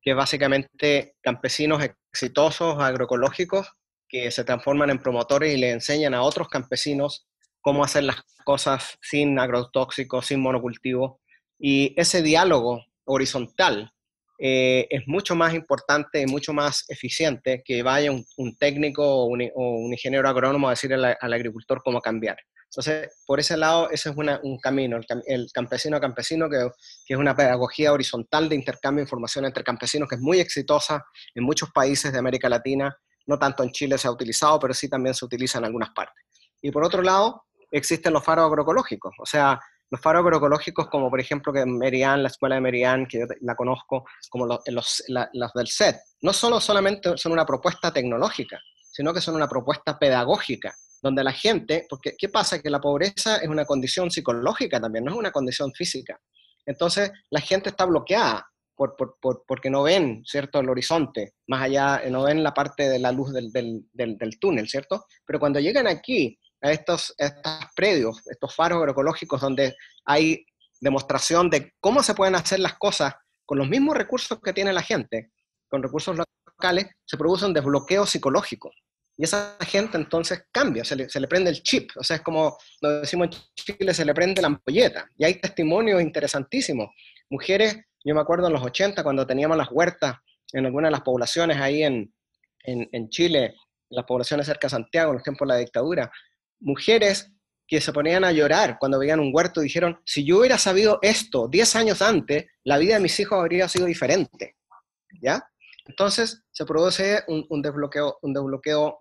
que es básicamente campesinos exitosos agroecológicos que se transforman en promotores y le enseñan a otros campesinos cómo hacer las cosas sin agrotóxicos, sin monocultivo. Y ese diálogo horizontal es mucho más importante y mucho más eficiente que vaya un técnico o un ingeniero agrónomo a decirle al agricultor cómo cambiar. Entonces, por ese lado, ese es un camino, el campesino a campesino, que es una pedagogía horizontal de intercambio de información entre campesinos, que es muy exitosa en muchos países de América Latina. No tanto en Chile se ha utilizado, pero sí también se utiliza en algunas partes. Y por otro lado, existen los faros agroecológicos, o sea, los faros agroecológicos, como por ejemplo que Merian, la escuela de Merian, que yo la conozco, como los del SET, no solamente son una propuesta tecnológica, sino que son una propuesta pedagógica, donde la gente, porque ¿qué pasa? Que la pobreza es una condición psicológica también, no es una condición física. Entonces, la gente está bloqueada porque no ven, ¿cierto?, el horizonte, más allá, no ven la parte de la luz del túnel, ¿cierto? Pero cuando llegan aquí, a estos predios, estos faros agroecológicos, donde hay demostración de cómo se pueden hacer las cosas con los mismos recursos que tiene la gente, con recursos locales, se produce un desbloqueo psicológico. Y esa gente entonces cambia, se le prende el chip, o sea, es como lo decimos en Chile, se le prende la ampolleta. Y hay testimonios interesantísimos. Mujeres, yo me acuerdo en los 80, cuando teníamos las huertas en algunas de las poblaciones ahí en en Chile, en las poblaciones cerca de Santiago, en los tiempos de la dictadura, mujeres que se ponían a llorar cuando veían un huerto, dijeron, si yo hubiera sabido esto 10 años antes, la vida de mis hijos habría sido diferente, ¿ya? Entonces se produce un desbloqueo.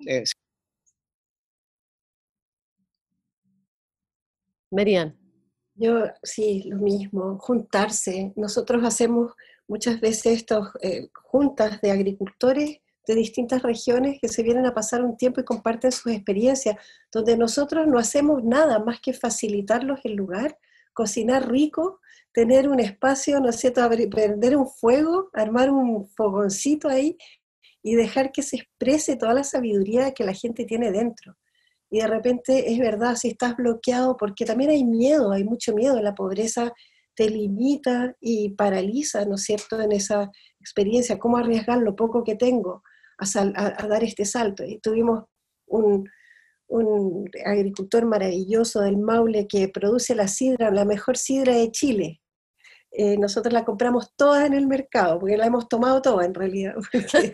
Merian. Yo sí, lo mismo, juntarse. Nosotros hacemos muchas veces estas juntas de agricultores de distintas regiones que se vienen a pasar un tiempo y comparten sus experiencias, donde nosotros no hacemos nada más que facilitarlos el lugar, cocinar rico, tener un espacio, ¿no es cierto?, prender un fuego, armar un fogoncito ahí y dejar que se exprese toda la sabiduría que la gente tiene dentro. Y de repente es verdad, si estás bloqueado, porque también hay miedo, hay mucho miedo, la pobreza te limita y paraliza, ¿no es cierto?, en esa experiencia, cómo arriesgar lo poco que tengo a dar este salto. Y tuvimos un agricultor maravilloso del Maule que produce la sidra, la mejor sidra de Chile. Nosotros la compramos toda en el mercado, porque la hemos tomado toda en realidad, porque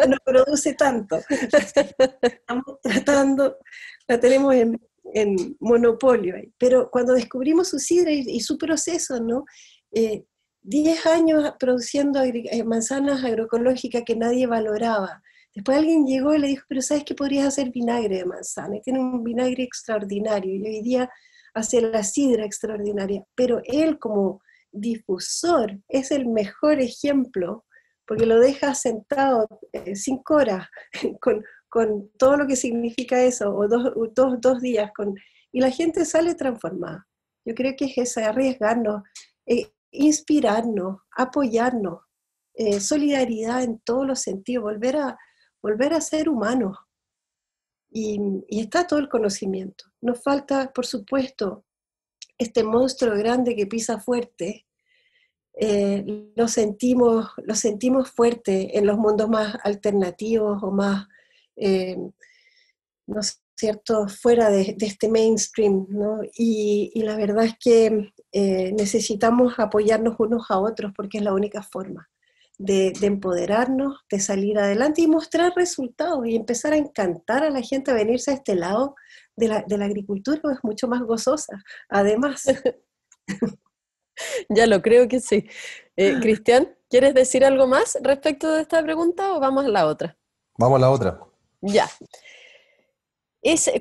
no produce tanto. Estamos tratando, la tenemos en monopolio ahí. Pero cuando descubrimos su sidra y su proceso, ¿no? 10 años produciendo manzanas agroecológicas que nadie valoraba. Después alguien llegó y le dijo, pero ¿sabes qué? Podrías hacer vinagre de manzana. Y tiene un vinagre extraordinario. Y hoy día hace la sidra extraordinaria. Pero él como difusor es el mejor ejemplo, porque lo deja sentado 5 horas con todo lo que significa eso, o dos días, y la gente sale transformada. Yo creo que es eso, arriesgarnos, inspirarnos, apoyarnos, solidaridad en todos los sentidos, volver a ser humanos. Y está todo el conocimiento. Nos falta, por supuesto, este monstruo grande que pisa fuerte. Lo sentimos fuerte en los mundos más alternativos o más, ¿no es cierto?, fuera de este mainstream, ¿no? Y la verdad es que necesitamos apoyarnos unos a otros porque es la única forma de empoderarnos, de salir adelante y mostrar resultados y empezar a encantar a la gente a venirse a este lado de la agricultura, es mucho más gozosa, además. Ya lo creo que sí. Cristian, ¿quieres decir algo más respecto de esta pregunta o vamos a la otra? Vamos a la otra. Ya.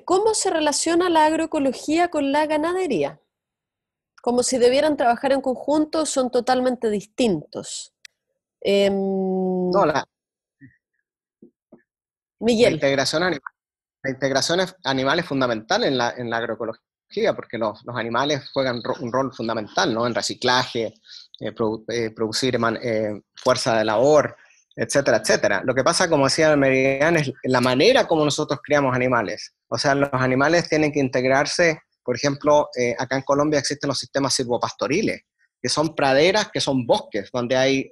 ¿Cómo se relaciona la agroecología con la ganadería? Como si debieran trabajar en conjunto, son totalmente distintos. No, la Miguel. integración animal es fundamental en la agroecología, porque los animales juegan un rol fundamental, ¿no? En reciclaje, producir fuerza de labor, etcétera, etcétera. Lo que pasa, como decía Merian, es la manera como nosotros criamos animales. O sea, los animales tienen que integrarse, por ejemplo, acá en Colombia existen los sistemas silvopastoriles, que son praderas, que son bosques, donde hay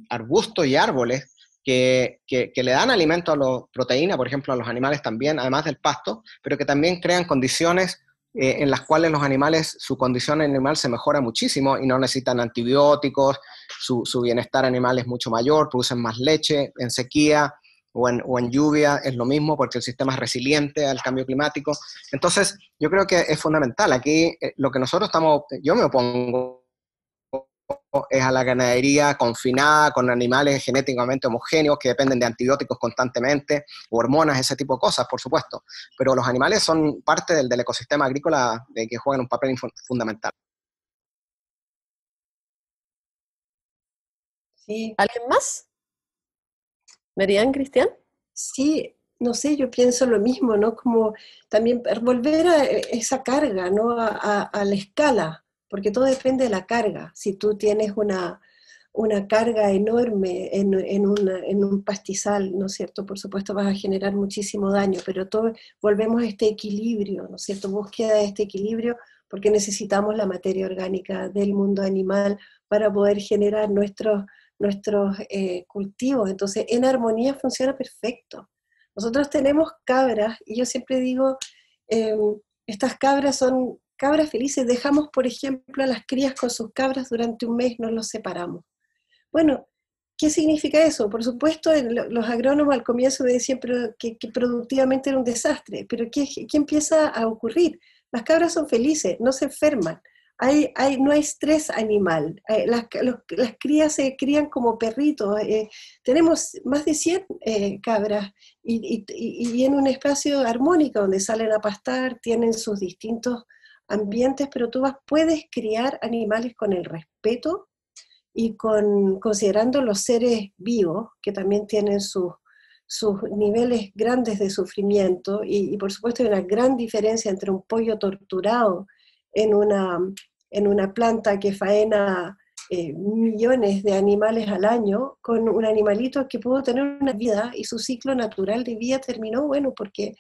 arbustos y árboles que le dan alimento proteína, por ejemplo, a los animales también, además del pasto, pero que también crean condiciones en las cuales los animales, su condición animal se mejora muchísimo y no necesitan antibióticos, su bienestar animal es mucho mayor, producen más leche en sequía o en lluvia, es lo mismo porque el sistema es resiliente al cambio climático. Entonces, yo creo que es fundamental. Aquí lo que yo me opongo es a la ganadería confinada con animales genéticamente homogéneos que dependen de antibióticos constantemente, hormonas, ese tipo de cosas, por supuesto. Pero los animales son parte del ecosistema agrícola que juegan un papel fundamental. Sí. ¿Alguien más? ¿Merian, Cristian? Sí, no sé, yo pienso lo mismo, ¿no? Como también volver a esa carga, ¿no? A la escala, porque todo depende de la carga. Si tú tienes una carga enorme en un pastizal, ¿no es cierto? Por supuesto vas a generar muchísimo daño, pero volvemos a este equilibrio, ¿no es cierto? Búsqueda de este equilibrio, porque necesitamos la materia orgánica del mundo animal para poder generar nuestros cultivos. Entonces, en armonía funciona perfecto. Nosotros tenemos cabras, y yo siempre digo, estas cabras son cabras felices. Dejamos, por ejemplo, a las crías con sus cabras durante un mes, no los separamos. Bueno, ¿qué significa eso? Por supuesto, los agrónomos al comienzo me decían que productivamente era un desastre, pero ¿qué empieza a ocurrir? Las cabras son felices, no se enferman, no hay estrés animal, las crías se crían como perritos, tenemos más de 100 cabras y en un espacio armónico donde salen a pastar, tienen sus distintos ambientes, pero puedes criar animales con el respeto y considerando los seres vivos, que también tienen sus niveles grandes de sufrimiento, y por supuesto hay una gran diferencia entre un pollo torturado en una planta que faena millones de animales al año, con un animalito que pudo tener una vida y su ciclo natural de vida terminó, bueno, porque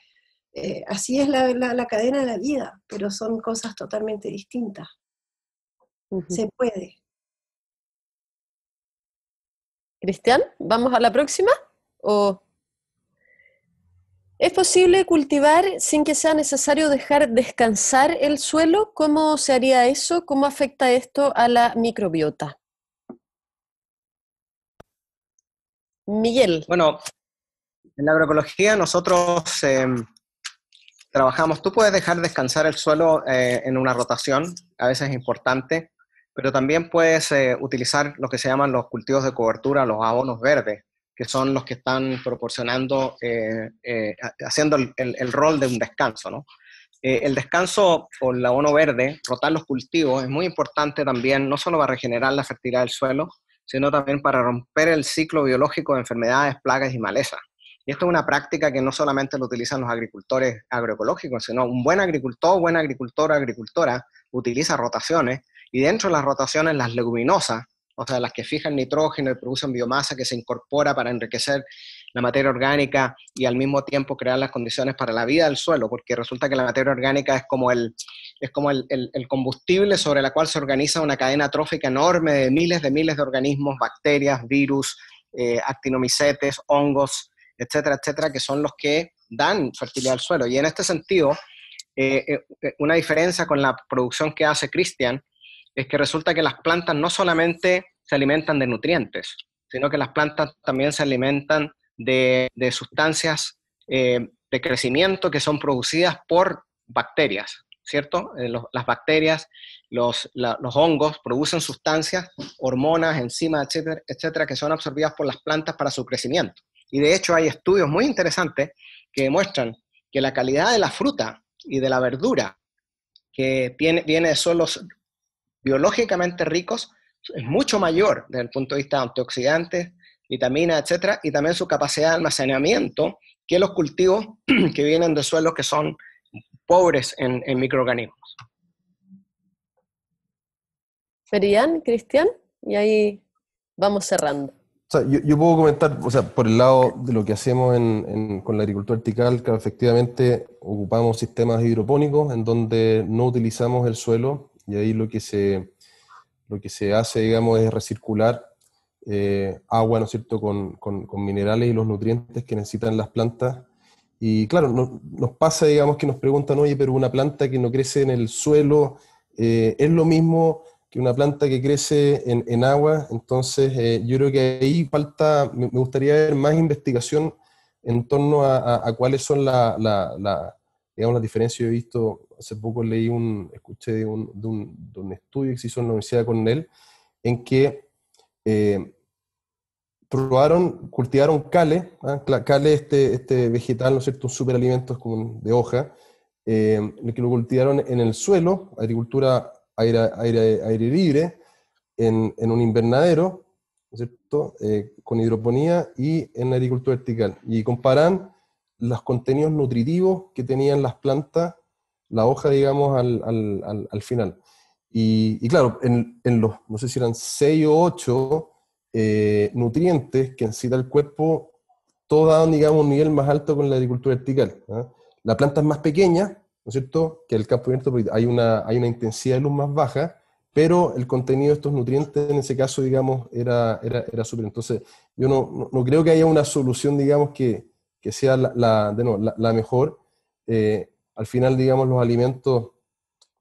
así es la cadena de la vida, pero son cosas totalmente distintas. Se puede. Cristian, ¿vamos a la próxima? ¿O es posible cultivar sin que sea necesario dejar descansar el suelo? ¿Cómo se haría eso? ¿Cómo afecta esto a la microbiota? Miguel. Bueno, en la agroecología nosotros trabajamos, tú puedes dejar descansar el suelo en una rotación, a veces es importante, pero también puedes utilizar lo que se llaman los cultivos de cobertura, los abonos verdes, que son los que están proporcionando, haciendo el rol de un descanso, ¿no? El descanso o el abono verde, rotar los cultivos, es muy importante también, no solo para regenerar la fertilidad del suelo, sino también para romper el ciclo biológico de enfermedades, plagas y malezas. Y esto es una práctica que no solamente lo utilizan los agricultores agroecológicos, sino un buen agricultor, buena agricultora, agricultora, utiliza rotaciones, y dentro de las rotaciones las leguminosas, o sea, las que fijan nitrógeno y producen biomasa que se incorpora para enriquecer la materia orgánica y al mismo tiempo crear las condiciones para la vida del suelo, porque resulta que la materia orgánica es como el combustible sobre la cual se organiza una cadena trófica enorme de miles de organismos, bacterias, virus, actinomicetes, hongos, etcétera, etcétera, que son los que dan fertilidad al suelo. Y en este sentido, una diferencia con la producción que hace Cristian es que resulta que las plantas no solamente se alimentan de nutrientes, sino que las plantas también se alimentan de sustancias de crecimiento que son producidas por bacterias, ¿cierto? Las bacterias, los hongos producen sustancias, hormonas, enzimas, etcétera, etcétera, que son absorbidas por las plantas para su crecimiento. Y de hecho hay estudios muy interesantes que demuestran que la calidad de la fruta y de la verdura que viene de suelos biológicamente ricos es mucho mayor desde el punto de vista de antioxidantes, vitaminas, etcétera, y también su capacidad de almacenamiento que los cultivos que vienen de suelos que son pobres en microorganismos. Ferian, Cristian, y ahí vamos cerrando. O sea, yo puedo comentar, o sea, por el lado de lo que hacemos con la agricultura vertical, que efectivamente ocupamos sistemas hidropónicos en donde no utilizamos el suelo, y ahí lo que se hace, digamos, es recircular agua, ¿no es cierto?, con minerales y los nutrientes que necesitan las plantas. Y claro, nos pasa, digamos, que nos preguntan, oye, pero una planta que no crece en el suelo, ¿es lo mismo que una planta que crece en agua? Entonces, yo creo que ahí falta, me gustaría ver más investigación en torno a cuáles son digamos, las diferencias. Yo he visto, hace poco escuché de un estudio que se hizo en la Universidad de Cornell, en que cultivaron cale, cale este vegetal, ¿no es cierto?, un superalimento como de hoja, que lo cultivaron en el suelo, agricultura aire libre, en un invernadero, ¿no es cierto?, con hidroponía, y en agricultura vertical. Y comparan los contenidos nutritivos que tenían las plantas, la hoja, digamos, al final. Y claro, en los, no sé si eran 6 o 8 nutrientes que necesita el cuerpo, todo daban, digamos, un nivel más alto con la agricultura vertical. La planta es más pequeña, ¿no es cierto?, que el campo abierto, porque hay una intensidad de luz más baja, pero el contenido de estos nutrientes en ese caso, digamos, era súper. Entonces, yo no creo que haya una solución, digamos, que sea la mejor. Al final, digamos, los alimentos,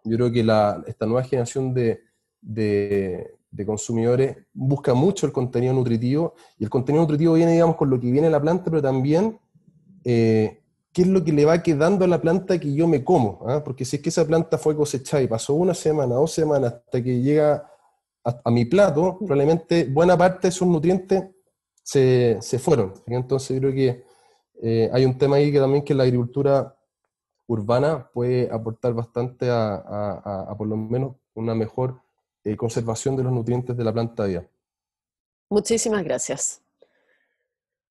yo creo que esta nueva generación de de consumidores busca mucho el contenido nutritivo, y el contenido nutritivo viene, digamos, con lo que viene de la planta, pero también qué es lo que le va quedando a la planta que yo me como, ¿ah? Porque si es que esa planta fue cosechada y pasó 1 semana, 2 semanas, hasta que llega a mi plato, probablemente buena parte de esos nutrientes se fueron. Entonces creo que hay un tema ahí que también, que la agricultura urbana puede aportar bastante a por lo menos una mejor conservación de los nutrientes de la planta viva. Muchísimas gracias.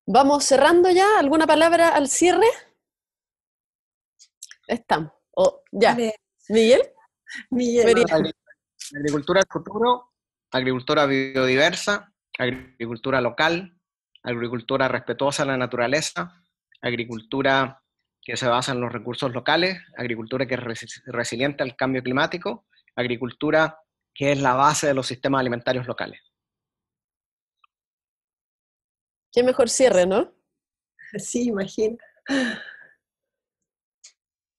Vamos cerrando ya. ¿Alguna palabra al cierre? Estamos. Ya. Vale. ¿Miguel? Miguel. Agricultura del futuro, agricultura biodiversa, agricultura local, agricultura respetuosa de la naturaleza, agricultura que se basa en los recursos locales, agricultura que es resiliente al cambio climático, agricultura que es la base de los sistemas alimentarios locales. Qué mejor cierre, ¿no? Sí, imagino.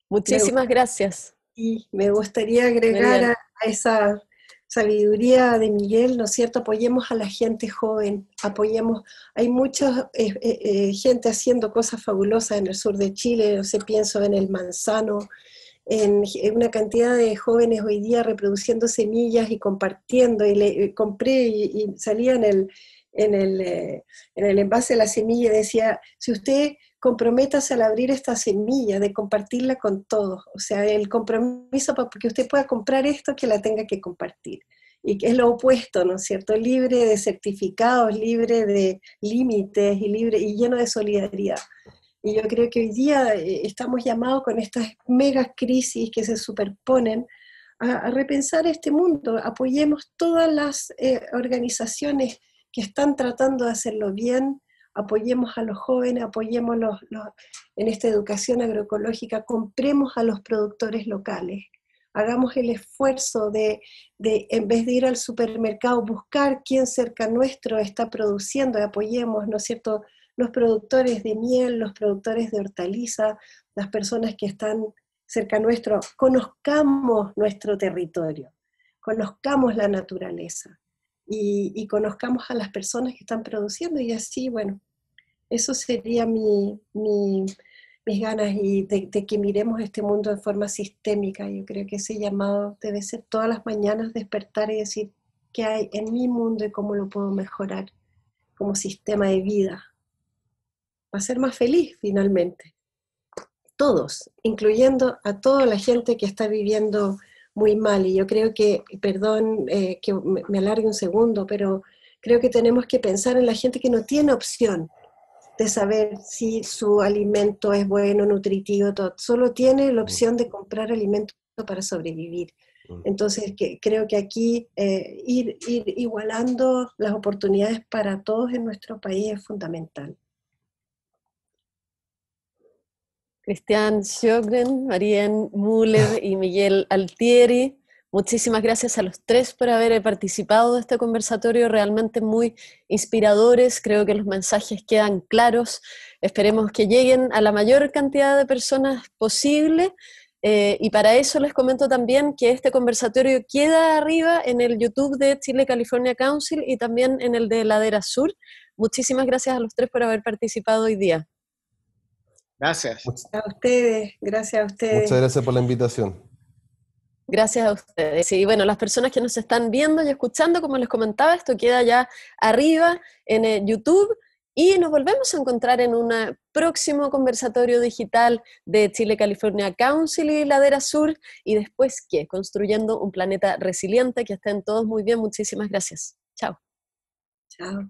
Muchísimas gracias. Y me gustaría agregar a esa sabiduría de Miguel, ¿no es cierto? Apoyemos a la gente joven, apoyemos, hay mucha gente haciendo cosas fabulosas en el sur de Chile, no sé, pienso en el manzano, en una cantidad de jóvenes hoy día reproduciendo semillas y compartiendo, y compré y salía en el envase de la semilla y decía, si usted comprométase al abrir esta semilla, de compartirla con todos, o sea, el compromiso para que usted pueda comprar esto, que la tenga que compartir, y que es lo opuesto, ¿no es cierto?, libre de certificados, libre de límites, y lleno de solidaridad. Y yo creo que hoy día estamos llamados con estas megas crisis que se superponen a repensar este mundo. Apoyemos todas las organizaciones que están tratando de hacerlo bien, apoyemos a los jóvenes, apoyemos en esta educación agroecológica, compremos a los productores locales, hagamos el esfuerzo de, en vez de ir al supermercado, buscar quién cerca nuestro está produciendo, y apoyemos, ¿no es cierto?, los productores de miel, los productores de hortaliza, las personas que están cerca nuestro, conozcamos nuestro territorio, conozcamos la naturaleza y conozcamos a las personas que están produciendo, y así, bueno, eso sería mis ganas, y de que miremos este mundo de forma sistémica. Yo creo que ese llamado debe ser todas las mañanas despertar y decir qué hay en mi mundo y cómo lo puedo mejorar como sistema de vida. Va a ser más feliz finalmente. Todos, incluyendo a toda la gente que está viviendo muy mal. Y yo creo que, perdón que me alargue un segundo, pero creo que tenemos que pensar en la gente que no tiene opción de saber si su alimento es bueno, nutritivo, todo. Solo tiene la opción de comprar alimento para sobrevivir. Entonces creo que aquí ir igualando las oportunidades para todos en nuestro país es fundamental. Cristian Sjögren, Marianne Müller y Miguel Altieri, muchísimas gracias a los tres por haber participado de este conversatorio, realmente muy inspiradores. Creo que los mensajes quedan claros, esperemos que lleguen a la mayor cantidad de personas posible, y para eso les comento también que este conversatorio queda arriba en el YouTube de Chile California Council y también en el de Ladera Sur. Muchísimas gracias a los tres por haber participado hoy día. Gracias. A ustedes, gracias a ustedes. Muchas gracias por la invitación. Gracias a ustedes. Y bueno, las personas que nos están viendo y escuchando, como les comentaba, esto queda ya arriba en YouTube, y nos volvemos a encontrar en un próximo conversatorio digital de Chile California Council y Ladera Sur, y después, ¿qué? Construyendo un planeta resiliente. Que estén todos muy bien, muchísimas gracias. Chao. Chao.